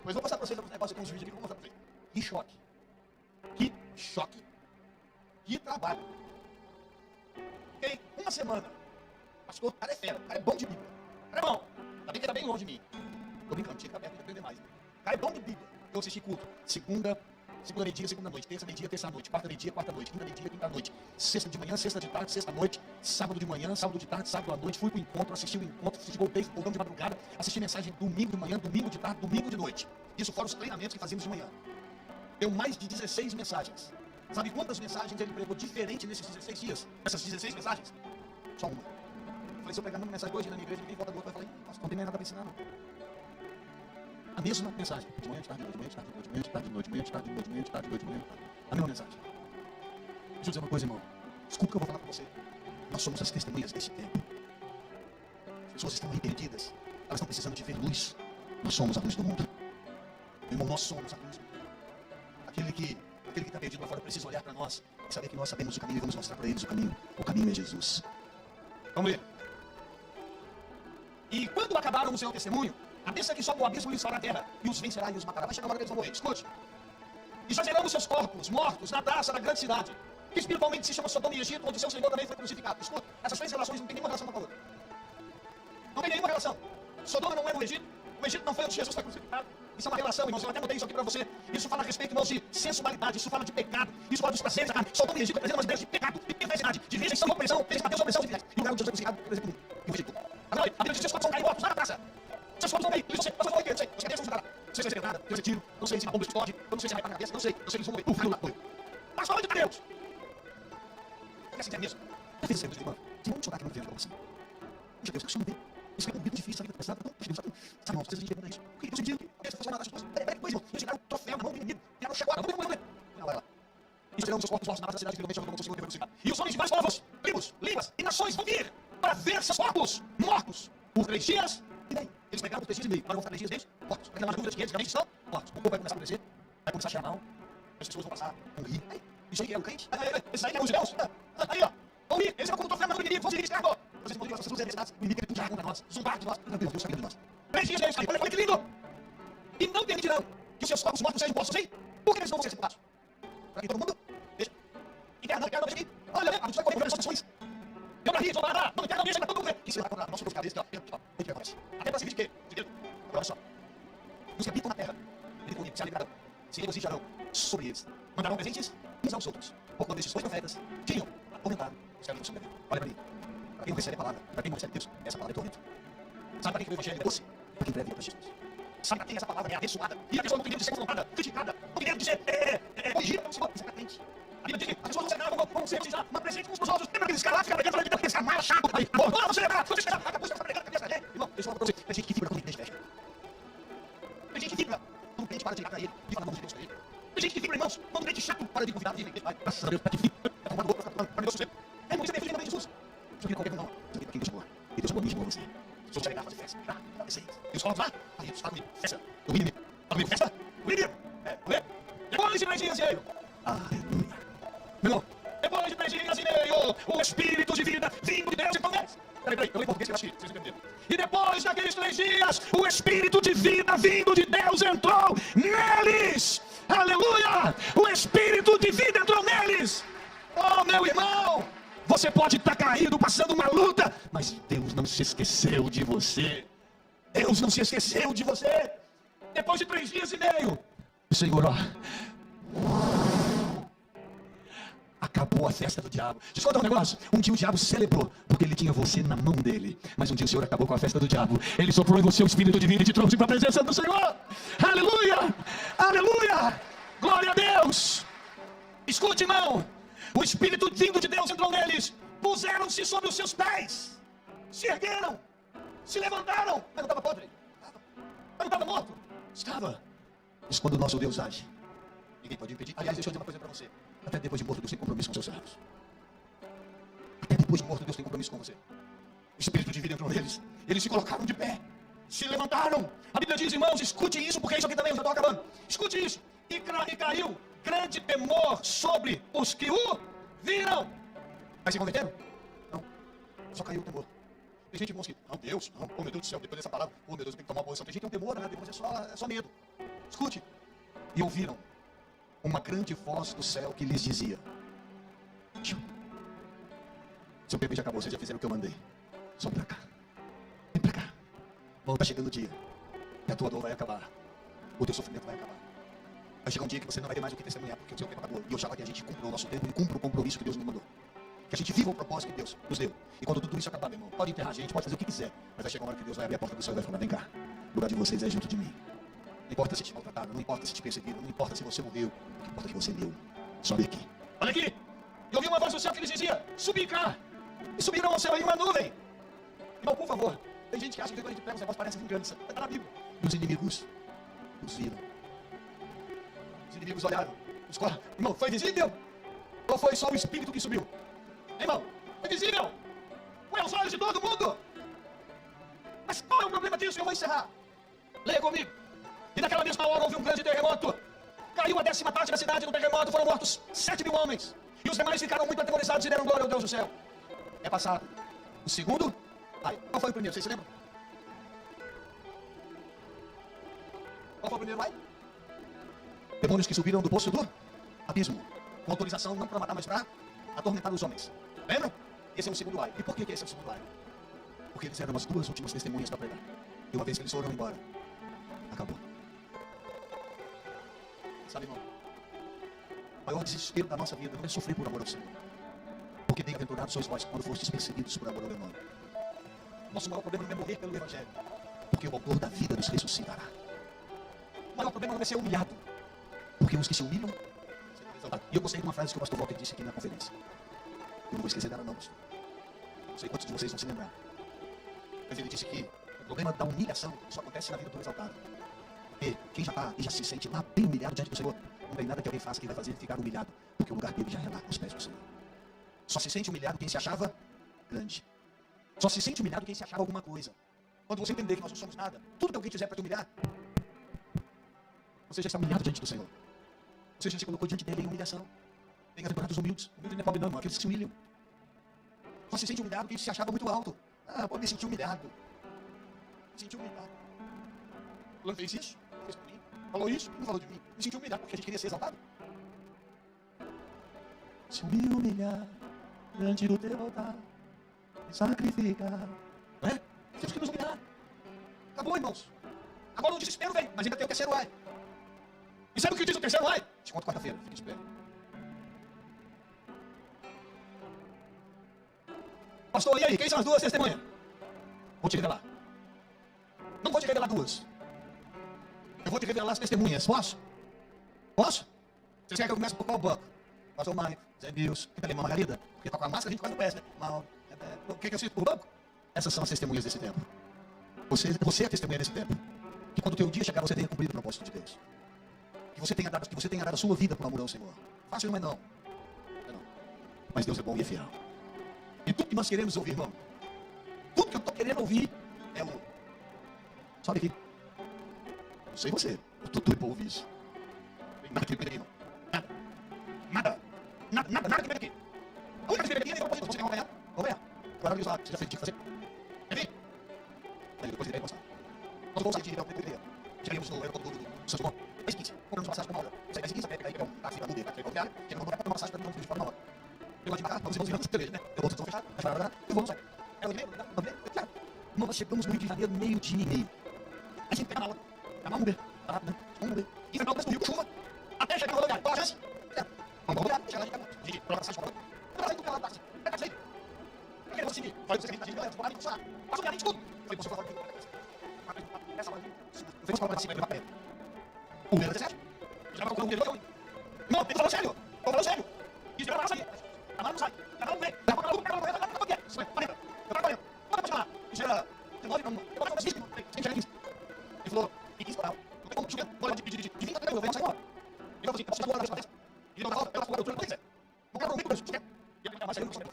Pois vou passar para vocês um negócio com os vídeos aqui que eu vou mostrar para vocês. Que choque. Que choque. Que trabalho. Fiquei uma semana. Pastor, o cara é fera, o cara é bom de Bíblia. O cara é bom. Ainda bem que ele está bem longe de mim. Estou brincando, tinha que estar perto de aprender mais. Né? O cara é bom de Bíblia. Eu assisti culto. Segunda meio-dia, segunda noite. Terça meio-dia, terça noite. Quarta meio-dia, quarta noite. Quinta meio-dia, quinta noite. Sexta de manhã, sexta de tarde, sexta noite. Sábado de manhã, sábado de tarde, sábado à noite. Fui para o encontro, assisti o encontro, voltei de madrugada, assisti mensagem domingo de manhã, domingo de tarde, domingo de noite. Isso fora os treinamentos que fazíamos de manhã. Deu mais de 16 mensagens. Sabe quantas mensagens ele pregou diferente nesses 16 dias? Essas 16 mensagens? Só uma. Eu falei, se eu pegar uma mensagem hoje na minha igreja, ninguém volta do outro, vai falar, nossa, não tem mais nada para ensinar, não. A mesma mensagem. De manhã, de tarde, de manhã, de tarde, de manhã, de tarde, de noite, de manhã, de tarde, de noite, de manhã, de tarde, de noite, de manhã, de tarde. A mesma mensagem. Deixa eu dizer uma coisa, irmão. Escuta o que eu vou falar para você. Nós somos as testemunhas desse tempo. As pessoas estão aí perdidas. Elas estão precisando de ver luz. Nós somos a luz do mundo. Irmão, nós somos a luz do mundo. Aquele que está perdido lá fora precisa olhar para nós e saber que nós sabemos o caminho e vamos mostrar para eles o caminho. O caminho é Jesus. Vamos ler. E quando acabaram o seu testemunho, a besta que sobe o abismo lhes fará terra, e os vencerá e os matará. Vai chegar uma hora que eles vão morrer. Escute. E jazerão os seus corpos, mortos, na praça da grande cidade, que espiritualmente se chama Sodoma e Egito, onde seu Senhor também foi crucificado. Escute. Essas 3 relações não tem nenhuma relação com a outra. Não tem nenhuma relação. Sodoma não é no Egito. O Egito não foi onde Jesus foi crucificado. Isso é uma relação, irmãos. Eu até botei isso aqui para você. Isso fala a respeito, irmãos, de sensualidade. Isso fala de pecado. Isso fala dos prazeres da carne. Sodoma e Egito representam umas ideias de pecado, de perversidade, de rejeição, opressão, de opressão de viés. E o lugar onde Jesus foi crucificado, por exemplo, e o Egito. Agora, a Bíblia diz que seus corpos vão cair mortos lá na praça. Seus corpos vão cair. Você vai morrer, não sei. Você quer Deus, não sei se vai ser nada. Deus é tiro. Não sei se a bomba explode. Eu não sei se vai para a cabeça. Não sei. Eu sei que eles vão morrer. Caiu lá, morreu. Mas fala de Deus. Quer assim, é mesmo. Eu fiz isso, irmão. Se vamos chorar aqui no governo para você. Puxa, Deus, que chama bem. Isso é um bico difícil, sabe? Pesado. Puxa, Deus, sabe, irmão, precisa de entender isso. O que Deus pediu? Essa foi matar as pessoas. Peraí, depois, irmão. Eles tiraram o troféu na mão do inimigo. Tiraram o chegou. Vamos ver. Não, vai lá. serão seus corpos mortos na cidade que finalmente chamam o Senhor e ressuscitar. E os homens de vários povos, tribos, línguas e nações vão vir para ver seus corpos mortos por 3 dias e meio. Eles pegaram por 3 dias e meio. Agora vão ficar 3 dias deles mortos. Vai ter mais dúvidas que eles realmente estão mortos. O povo vai começar a crescer, vai começar a cheirar mal, as pessoas vão passar, vão rir. Isso aí que é o crente? Esse aí que é os judeus? Aí, ó. Vão rir. Eles vão como troféu, mas o inimigo, vão se rir, escravo. Vocês vão rir, vocês vão ser desgraçados. O inimigo quer puxar contra nós, zombar de nós. Meu Deus, Deus sabia de nós. 3 dias deles, olha que lindo. E não permitirão que os seus corpos mortos sejam postos, hein? Por que eles não vão ser sepultados? Para que todo mundo? Deixa. E quer, não deixa aqui. Olha, a gente vai correr essas ações. Eu pra rir, vou parar. Não quero, deixa pra todo mundo ver. Isso vai contra nós, sobre cabeça, ó. O que acontece? Até para se vir de quê? De Deus. Agora, olha só. Os que habitam na terra, ele se alegrarão, se regozijarão sobre eles. Mandarão presentes uns aos outros. Por quando esses 2 profetas tinham atormentado os caras do sobreviver. Olha para mim. Para quem não recebe a palavra, para quem não recebe Deus, essa palavra é tormento. Sabe para quem o evangelho é doce? Porque em breve é para Jesus. Sabe para quem essa palavra é abençoada? E a pessoa não tem medo de ser confrontada, criticada, não tem medo de ser corrigida pelo Senhor. Isso é patente. A Bíblia diz que as pessoas vão celebrar, vão ser uma presente uns para os outros. Lembra aqueles caras lá, fica pregando, falando que esse cara chato. Aí, pô, vamos celebrar, vamos celebrar. Acabou, você está pregando a cabeça dele. Irmão, deixa eu falar para você. Tem gente que vibra quando o crente fecha. Tem gente que vibra quando o crente para de ligar para ele, de falar a mão de Deus para ele. Tem gente que vibra, irmãos, quando o crente chato para de convidar ele. Vai, graças a Deus, tá que fica. É tomado louco, para Deus você. É muito bem, filho de Jesus. Isso aqui não qualquer não. Isso aqui é para quem Deus chamou. E Deus chamou mim, chamou você. Se você alegar, fazer festa. Já, isso aí. Deus fala lá. Aí, Deus fala comigo. Festa. Do inimigo. Fala comigo, festa. Do inimigo. Vamos ver? Depois de 3 dias e meio. Aleluia. Meu irmão, depois de 3 dias e meio, o Espírito de vida vindo de Deus entrou neles. Peraí, eu leio português que eu acho que vocês entenderam. E depois daqueles 3 dias, o Espírito de vida vindo de Deus entrou neles. Aleluia! O Espírito de vida entrou neles. Oh, meu irmão, você pode estar caído, passando uma luta, mas Deus não se esqueceu de você. Deus não se esqueceu de você. Depois de 3 dias e meio, o Senhor, ó, acabou a festa do diabo. Deixa eu contar um negócio. Um dia o diabo celebrou, porque ele tinha você na mão dele. Mas um dia o Senhor acabou com a festa do diabo. Ele soprou em você o Espírito Divino e te trouxe para a presença do Senhor. Aleluia! Aleluia! Glória a Deus! Escute, irmão. O Espírito vindo de Deus entrou neles. Puseram-se sobre os seus pés. Se ergueram. Se levantaram. Mas não estava podre. Mas não estava morto. Estava. Mas quando o nosso Deus age, ninguém pode impedir. Aliás, deixa eu dizer uma coisa para você. Até depois de morto, Deus tem compromisso com seus servos. Até depois de morto, Deus tem compromisso com você. O Espírito de vida entrou neles. Eles se colocaram de pé. Se levantaram. A Bíblia diz, irmãos, escute isso, porque isso aqui também eu já estou acabando. Escute isso. E caiu grande temor sobre os que o viram. Mas se converteram? Não. Só caiu o temor. Tem gente, irmãos, que, não, Deus, não, oh meu Deus do céu, depois dessa palavra, oh meu Deus, eu tenho que tomar uma posição. Tem gente que tem um temor, né? Depois é só medo. Escute. E ouviram uma grande voz do céu que lhes dizia: seu bebê já acabou, vocês já fizeram o que eu mandei. Só pra cá. Vem pra cá. Bom, tá chegando o dia. E a tua dor vai acabar. O teu sofrimento vai acabar. Vai chegar um dia que você não vai ter mais o que testemunhar, porque o seu tempo acabou. E eu já que a gente cumpra o nosso tempo e cumpra o compromisso que Deus nos mandou. Que a gente viva o propósito que Deus nos deu. E quando tudo isso acabar, meu irmão, pode enterrar a gente, pode fazer o que quiser. Mas vai chegar uma hora que Deus vai abrir a porta do céu e vai falar: vem cá. O lugar de vocês é junto de mim. Não importa se te maltrataram, não importa se te perseguiram, não importa se você morreu. O que importa é que você leu. Sobe aqui. Olha aqui. Eu ouvi uma voz do céu que lhes dizia: subi cá. E subiram ao céu em uma nuvem. Irmão, por favor. Tem gente que acha que quando a gente pega os negócios parece vingança. Está na Bíblia. E os inimigos os viram. Os inimigos olharam. Irmão, foi visível? Ou foi só o Espírito que subiu? Irmão, foi visível? Foi aos olhos de todo mundo? Mas qual é o problema disso? Eu vou encerrar. Leia comigo. E naquela mesma hora houve um grande terremoto. Caiu a 10ª parte da cidade no terremoto. Foram mortos 7.000 homens. E os demais ficaram muito atemorizados e deram glória ao Deus do céu. É passado. O segundo. Ai, qual foi o primeiro? Vocês se lembram? Qual foi o primeiro? Ai? Demônios que subiram do poço do abismo. Com autorização não para matar, mas para atormentar os homens. Lembram? Esse é o segundo ai. E por que esse é o segundo ai? Porque eles eram as 2 últimas testemunhas para pregar. E uma vez que eles foram embora, acabou. Sabe, irmão? O maior desespero da nossa vida não é sofrer por amor ao Senhor. Porque bem-aventurados sois vós quando fostes perseguidos por amor ao meu nome. Nosso maior problema não é morrer pelo Evangelho. Porque o autor da vida nos ressuscitará. O maior problema não é ser humilhado. Porque os que se humilham serão exaltados. E eu gostei de uma frase que o pastor Walter disse aqui na conferência. Eu não vou esquecer dela não, pastor. Não sei quantos de vocês vão se lembrar. Mas ele disse que o problema da humilhação só acontece na vida do exaltado. Porque quem já está e já se sente lá bem humilhado diante do Senhor, Não tem nada que alguém faça que vai fazer ele ficar humilhado, porque o lugar dele já é lá, aos pés do Senhor. Só se sente humilhado quem se achava grande. Só se sente humilhado quem se achava alguma coisa. Quando você entender que nós não somos nada, tudo que alguém fizer para te humilhar, você já está humilhado diante do Senhor. Você já se colocou diante dele em humilhação. Bem-aventurados os humildes. Humilde não é pobre não, aqueles que se humilham. Só se sente humilhado quem se achava muito alto. Ah, pode me sentir humilhado. Me senti humilhado. Fulano fez isso, fez por mim. Falou isso, não falou de mim. Me senti humilhado porque a gente queria ser exaltado. Se me humilhar diante do teu altar, me sacrificar. Não é? Temos que nos humilhar. Acabou, irmãos. Agora o desespero vem, mas ainda tem o terceiro ai. E sabe o que diz o terceiro ai? Te conto quarta-feira, fique de pé. Pastor, e aí? Quem são as duas testemunhas? Vou te revelar. Não vou te revelar duas. Eu vou te revelar as testemunhas. Posso? Posso? Você quer que eu comece por qual banco? Pastor Mike, Zé Bills, que também Margarida? Porque tá com a máscara a gente quase não conhece, né? Mal. O que eu cito por banco? Essas são as testemunhas desse tempo. Você é a testemunha desse tempo. Que quando o teu dia chegar, você tenha cumprido o propósito de Deus. Que você tenha dado a sua vida por amor ao Senhor. Fácil não é não. Mas Deus é bom e é fiel. E tudo que nós queremos ouvir, irmão, tudo que eu estou querendo ouvir é o... Sobe aqui. Não sei você, eu estou doido para ouvir isso. Nada que vem aqui, não. Nada que vem aqui. A única que vem aqui é você quer acompanhar? Vamos ganhar. Agora você já fez o que tinha que fazer. Quer vir? Aí depois ele vai passar. Nós vamos sair de Ribeirão Preto. Chegaremos no aeroporto do Santos Dumont. 10h15. Compramos passagem para uma hora. Sai 10h15, pega aí, um táxi para Mude, para Ferroviária. Chegamos no lugar para uma passagem para Mude de fora uma hora. Eu vou devagar, vamos virando cerveja, né? Eu vou fechar, vai parar, eu vou sair. É 8h30, nós chegamos no Rio de Janeiro, meio-dia e meio. Aí a gente pega a mala, uma Uber, barato, né? Um Uber. E vai para o preço do Rio com chuva, até chegar no rodoviário. Qual a chance? Vamos rodoviário, chegar lá de Cabo. Gente, para passagem para lá. Eu passei tudo pela táxi. É táxi aí. Eu quero seguir. Falei para você que a gente vai lá, funcionar. Passa o minha mente tudo. Falei, você vai falar aqui. Essa hora. Eu vou falar para cima, ele vai para perto. O Uber é 17. Já vai procurar um dele, não, eu tô falando sério. Tô falando sério. Isso vai para sair. Agora não sai. Agora não vem. Agora não vem. Agora não vem. Isso vai. Vai. Agora vai. Pode chegar lá. Isso era... Eu vou fazer isso. Ele falou, e isso não. Eu tenho como chegar. Vou de 20 até eu venho sair embora. Ele falou assim, você chegou lá na cabeça. Ele não vai falar, ela falou, eu tô quiser. Não quero comigo, você quer? E ele vai sair, eu não consigo.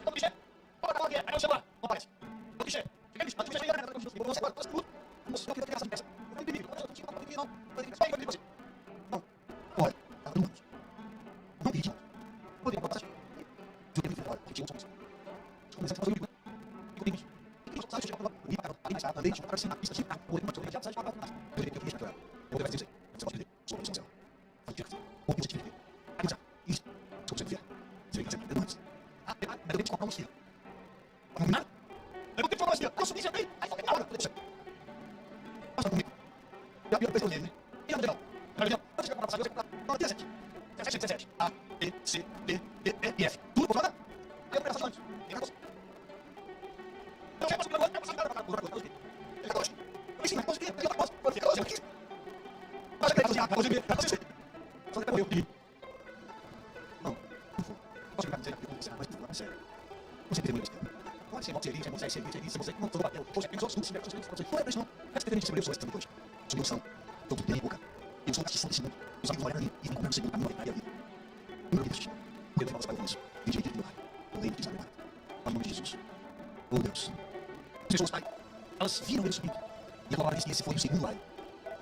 Então, biché. Bora falar aqui. Aí eu chego lá. Não aparece. Então, biché. Fica bicho. Mas tu já chega. Eu vou sair agora. Tudo. Não sei o que eu quero essa peça. Eu não entendi. Eu não tinha nada. Não. Só aí, você. Não. Olha. Tá tudo. Não pedi. Poderia botar assim. Eu tenho que falar. Tinha um som. Começar a fazer o vídeo. E comigo. E sabe, chega lá. E para ali mais ali, para cima, pista assim, o outro já sai para lá. Eu tenho que deixar claro. Eu vou dizer, você pode dizer, sou o céu. Faz direito. Ou que você tiver. Aí já. Isso. Sou você vier. Você vem fazer antes. Ah, mas eu tenho que comprar um filho. Não nada. Eu vou ter que falar assim, eu subi também. Aí só tem na hora. Passa comigo. É a pior pessoa dele, né? E a legal. Tá legal? Antes de chegar para passar, eu vou comprar 17. 17. A, B, C, D, E, E, F. Tudo por nada? Aí eu peço antes. Tem negócio. Eu chego para o outro, eu vou para o outro. Eu ensino, eu posso ver, eu posso ver, eu quis. Mas eu quero fazer, eu vou ver, só depois eu pedi. Não vou. Posso ficar dizendo que eu vou ser mais popular, sério. Você tem muito tempo. Pode ser Moisés, se você não for bateu, você pensou, se você não é pressão. Essa tendência de pessoas também hoje. Sobre noção, todo tem boca. Eu sou artista desse mundo. Os amigos olham ali e vão comer no segundo caminho da vida. Meu Deus, eu tenho nossa isso. Eu digo que eu leio que sabe lá. Mas em nome de Jesus. Oh Deus. As pessoas, Pai, elas viram ele subindo. E a palavra diz que esse foi o segundo raio.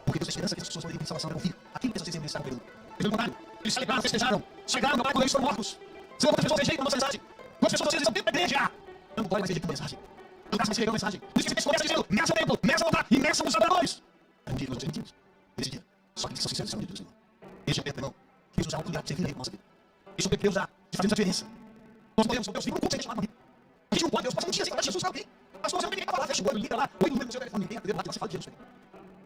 Porque Deus tem esperança que as pessoas poderiam ter salvação, eram ouvir aquilo que essas vezes estavam pelo. Pelo contrário, eles celebraram, festejaram. Chegaram, meu Pai, quando eles foram mortos. Senhor, quantas pessoas rejeitam a nossa mensagem? Quantas pessoas vocês estão dentro da igreja? Dando glória, mas rejeitando a mensagem. Dando graça, mas rejeitando a mensagem. Por isso que esse texto começa dizendo, meça o templo, meça o altar e meça os adoradores. É um dia que nós vamos ser mentidos. Nesse dia, só que eles são sinceros diante do Senhor. Este é o tempo, irmão. Que Deus nos dá a oportunidade de servir a nossa vida. Este é o tempo que Deus dá de fazermos a diferença. Nós podemos, Deus, vir um culto sem chamar comigo. A gente não pode, Deus, passa um dia sem falar de Jesus, alguém. Mas você não tem ninguém para falar, fecha o olho, liga lá, põe no número do seu telefone, ninguém atendeu lá, que você fala de Jesus.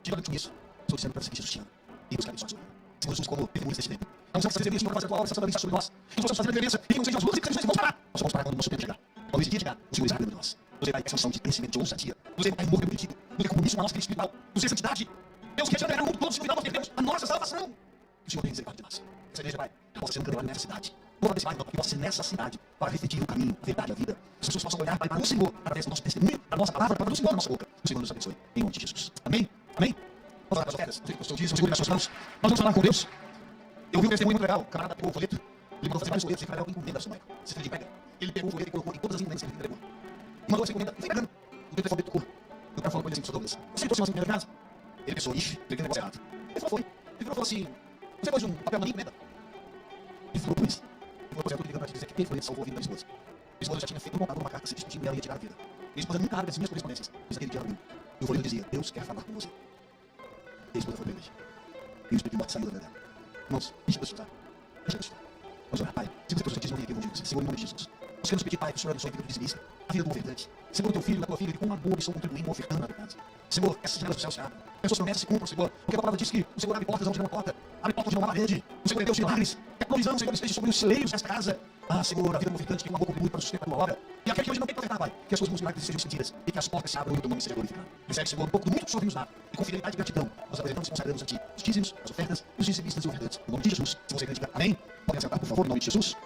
Diga com isso. Estou dizendo para você que Jesus te ama. E buscar sua ajuda. Senhor Jesus, como testemunhas deste tempo. Nós vamos fazer isso para fazer a tua obra, essa sobre nós. Nós vamos fazer a diferença. E não seja as lutas que vamos parar. Nós vamos parar quando o nosso tempo chegar. Quando esse dia chegar, o Senhor está de nós. Você vai expansão de crescimento, de ousadia. Você vai morrer permitido. Você compromisso com a nossa vida espiritual. Você santidade. Deus quer tirar o mundo todo, se cuidar, nós perdemos a nossa salvação. O Senhor tem misericórdia de nós. Essa igreja, Pai, possa ser um candelabro nessa cidade. Não desse mais, não, que possa ser nessa cidade, para refletir o caminho, a verdade, a vida. As pessoas possam olhar, Pai, para o Senhor, através do nosso testemunho, da nossa palavra, para o Senhor na nossa boca. O Senhor nos abençoe. Em nome de Jesus. Amém? Amém? Vamos lá para as ofertas. Não sei o que o pastor diz, segure nas suas mãos. Nós vamos falar com Deus. Eu vi um testemunho muito legal. O camarada pegou o folheto, ele mandou fazer vários folhetos, e ele falou encomenda, seu Michael. Você de pega. Ele pegou o folheto e colocou em todas as encomendas que ele entregou. E mandou essa encomenda, vem pegando. O telefone tocou. E o cara falou com ele assim, Sr. Douglas, você trouxe uma encomenda de casa? Ele pensou, ixi, peguei um negócio errado. Ele falou, foi. Ele falou assim, você pôs um papel na minha encomenda? Ele falou, pois. Ele falou, eu tô ligando pra te dizer que quem foi ele salvou a vida da minha esposa. Minha esposa já tinha feito uma carta se despedindo e ela ia tirar a vida. Minha esposa nunca abre as minhas correspondências. Mas aquele dia ela abriu. E o folheto dizia, Deus quer falar com você. E a esposa foi pra igreja. E o Espírito de morte saiu da vida dela. Irmãos, deixa eu estudar. Deixa eu estudar. Vamos orar, Pai. Se você trouxe aqui, aqui, eu vou dizer, Senhor, em nome de Jesus. Nós queremos pedir, Pai, que o Senhor abençoe a vida do dizimista, a vida do ofertante. Senhor, teu filho, da tua filha, que com amor estão contribuindo, ofertando na tua casa. Senhor, essas janelas do céu se abrem. As suas promessas se cumpram, Senhor. Porque a palavra diz que o Senhor abre portas onde não há porta. Abre portas onde não há parede. O Senhor é Deus de milagres. Que a provisão, Senhor, esteja sobre os celeiros desta casa. Ah, Senhor, a vida do ofertante que com amor contribui para sustentar a tua obra. E aquele que hoje não tem para ofertar, Pai, que as suas mãos milagres sejam sentidas e que as portas se abram e o teu nome seja glorificado. Recebe, Senhor, um pouco do muito que o Senhor nos dá. E com fidelidade e gratidão, nós apresentamos e consagramos a Ti os dízimos, as ofertas, os dizimistas e ofertantes. No nome de Jesus, se você acredita, amém. Podem sentar, por favor, em nome de Jesus.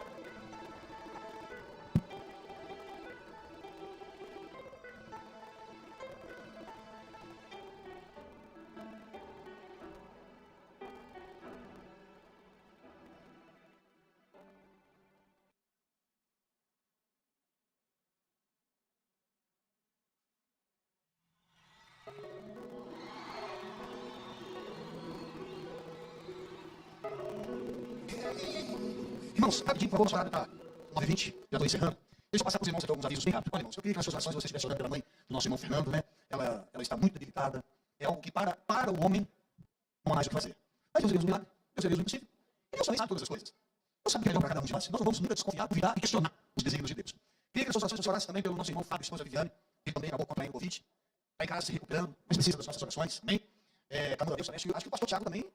Irmãos, rapidinho, por favor, nosso horário está 9h20, já estou encerrando. Deixa eu passar para os irmãos aqui alguns avisos bem rápido. Olha, irmãos, eu queria que nas suas orações você estivesse orando pela mãe do nosso irmão Fernando, né? Ela está muito debilitada. É algo que para o homem não há mais o que fazer. Mas Deus é Deus do milagre, Deus é Deus do impossível. E Deus também sabe todas as coisas. Deus sabe o que é melhor para cada um de nós. Nós não vamos nunca desconfiar, duvidar e questionar os desígnios de Deus. Queria que nas suas orações você orasse também pelo nosso irmão Fábio, esposa Viviane, que também acabou contraindo Covid. Está em casa se recuperando, mas precisa das nossas orações, amém? Clamando a Deus, acho que o pastor Tiago também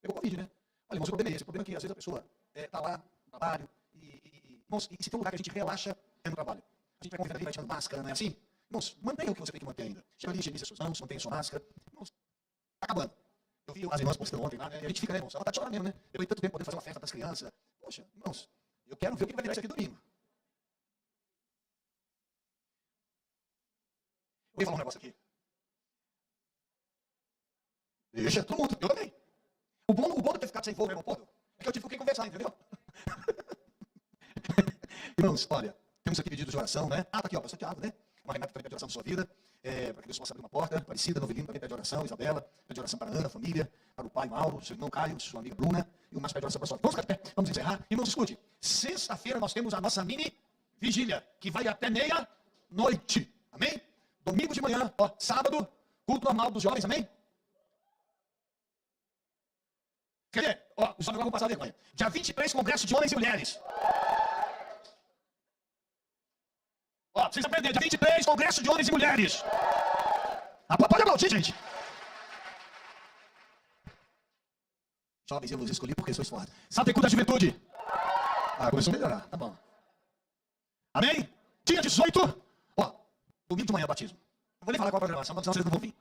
pegou Covid, né? Olha, irmãos, o problema é esse. O problema é que às vezes a pessoa está lá no trabalho irmãos, e se tem um lugar que a gente relaxa é no trabalho. A gente vai convidar ali, vai tirando máscara, não é assim? Irmãos, mantenha o que você tem que manter ainda. Chega ali, higienize suas mãos, mantenha sua máscara. Irmãos, tá acabando. Eu vi as irmãs postando ontem lá, né? E a gente fica, né, irmãos? Ela tá de chorar mesmo, né? Depois de tanto tempo poder fazer uma festa para as crianças. Poxa, irmãos, eu quero ver o que vai virar isso aqui domingo. Eu ia falar um negócio aqui. Deixa todo mundo, eu também. O bom de ter ficado sem voo no aeroporto é que eu tive com quem conversar, entendeu? Irmãos, olha, temos aqui pedidos de oração, né? Ah, tá aqui, ó, pastor Tiago, né? Uma Renata também pede oração da sua vida, para que Deus possa abrir uma porta. Aparecida, Novelino também pede oração, Isabela, pede oração para a Ana, a família, para o pai Mauro, seu irmão Caio, sua amiga Bruna, e o mais pede oração para a sua vida. Vamos ficar de pé, vamos encerrar. Irmãos, escute, sexta-feira nós temos a nossa mini vigília, que vai até meia-noite, amém? Domingo de manhã, ó, sábado, culto normal dos jovens, amém? Quer dizer, ó, os jovens vão passar vergonha. Dia 23, congresso de homens e mulheres. Ó, vocês aprenderam, dia 23, congresso de homens e mulheres. Pode aplaudir, gente. Jovens, eu vos escolhi porque sois fortes. Sabe culto da juventude? Começou a melhorar, tá bom. Amém? Dia 18, ó, domingo de manhã, batismo. Não vou nem falar qual a programação, senão vocês não vão vir.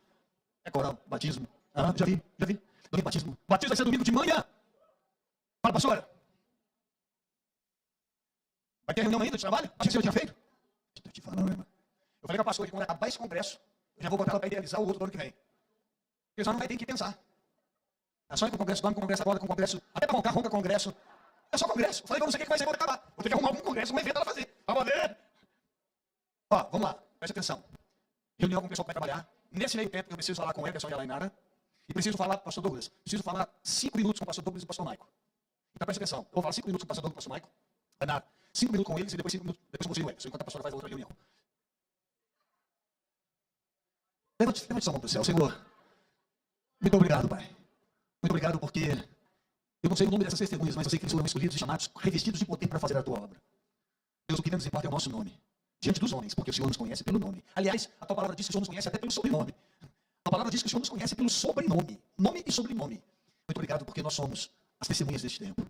É coral, batismo. Já vi. Domingo, batismo. Batismo vai ser domingo de manhã. Fala, pastora. Vai ter reunião ainda de trabalho? Acho que o senhor tinha feito? Estou te falando, irmão. Eu falei com a pastora que quando acabar esse congresso, eu já vou botar ela para idealizar o outro do ano que vem. Porque senão não vai ter que pensar. É só ir com o congresso, dorme com o congresso agora, com o congresso, até para montar, ronca congresso. É só congresso. Eu falei, vamos ver o que vai ser quando acabar. Vou ter que arrumar algum congresso, um evento ela fazer. Vamos ver. Ó, vamos lá, presta atenção. Reunião com o pessoal que vai trabalhar. Nesse meio tempo, eu preciso falar com o Everson e a Lainara. E preciso falar com o pastor Douglas. Preciso falar 5 minutos com o pastor Douglas e o pastor Maico. Então presta atenção. Eu vou falar 5 minutos com o pastor Douglas e o pastor Maico. Lainara, 5 minutos com eles e depois 5 minutos depois com você e o Everson, enquanto a pastora faz a outra reunião. Levante sua mão para o céu, Senhor. Muito obrigado, Pai. Muito obrigado porque eu não sei o nome dessas testemunhas, mas eu sei que eles foram escolhidos e chamados, revestidos de poder para fazer a tua obra. Deus, o que nos importa é o nosso nome. Diante dos homens, porque o Senhor nos conhece pelo nome. Aliás, a tua palavra diz que o Senhor nos conhece até pelo sobrenome. A palavra diz que o Senhor nos conhece pelo sobrenome. Nome e sobrenome. Muito obrigado porque nós somos as testemunhas deste tempo.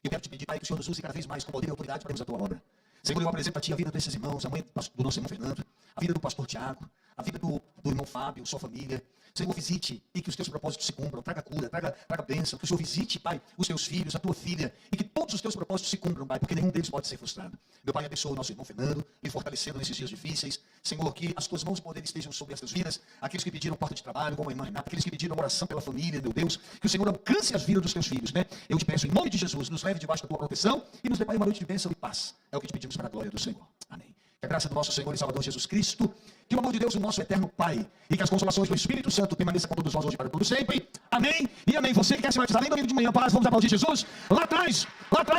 Eu quero te pedir, Pai, que o Senhor nos use cada vez mais com poder e autoridade para a tua obra. Senhor, eu apresento a Ti a vida desses irmãos, a mãe do nosso irmão Fernando, a vida do pastor Tiago, a vida do irmão Fábio, sua família. Senhor, visite e que os teus propósitos se cumpram. Traga cura, traga bênção. Que o Senhor visite, Pai, os teus filhos, a tua filha. E que todos os teus propósitos se cumpram, Pai, porque nenhum deles pode ser frustrado. Meu Pai, abençoa o nosso irmão Fernando, lhe fortalecendo nesses dias difíceis. Senhor, que as tuas mãos de poder estejam sobre essas vidas. Aqueles que pediram porta de trabalho, como a irmã Renata. Aqueles que pediram oração pela família, meu Deus. Que o Senhor alcance as vidas dos teus filhos, né? Eu te peço, em nome de Jesus, nos leve debaixo da tua proteção e nos dê, Pai, uma noite de bênção e paz. É o que te pedimos para a glória do Senhor. Amém. Que a graça do nosso Senhor e Salvador Jesus Cristo, que o amor de Deus, o nosso eterno Pai, e que as consolações do Espírito Santo permaneçam com todos nós hoje para todo sempre. Amém e amém. Você que quer se batizar, vem domingo de manhã, paz, vamos aplaudir Jesus. Lá atrás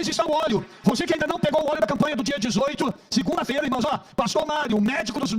está o óleo. Você que ainda não pegou o óleo da campanha do dia 18, segunda-feira, irmãos, ó, pastor Mário, médico dos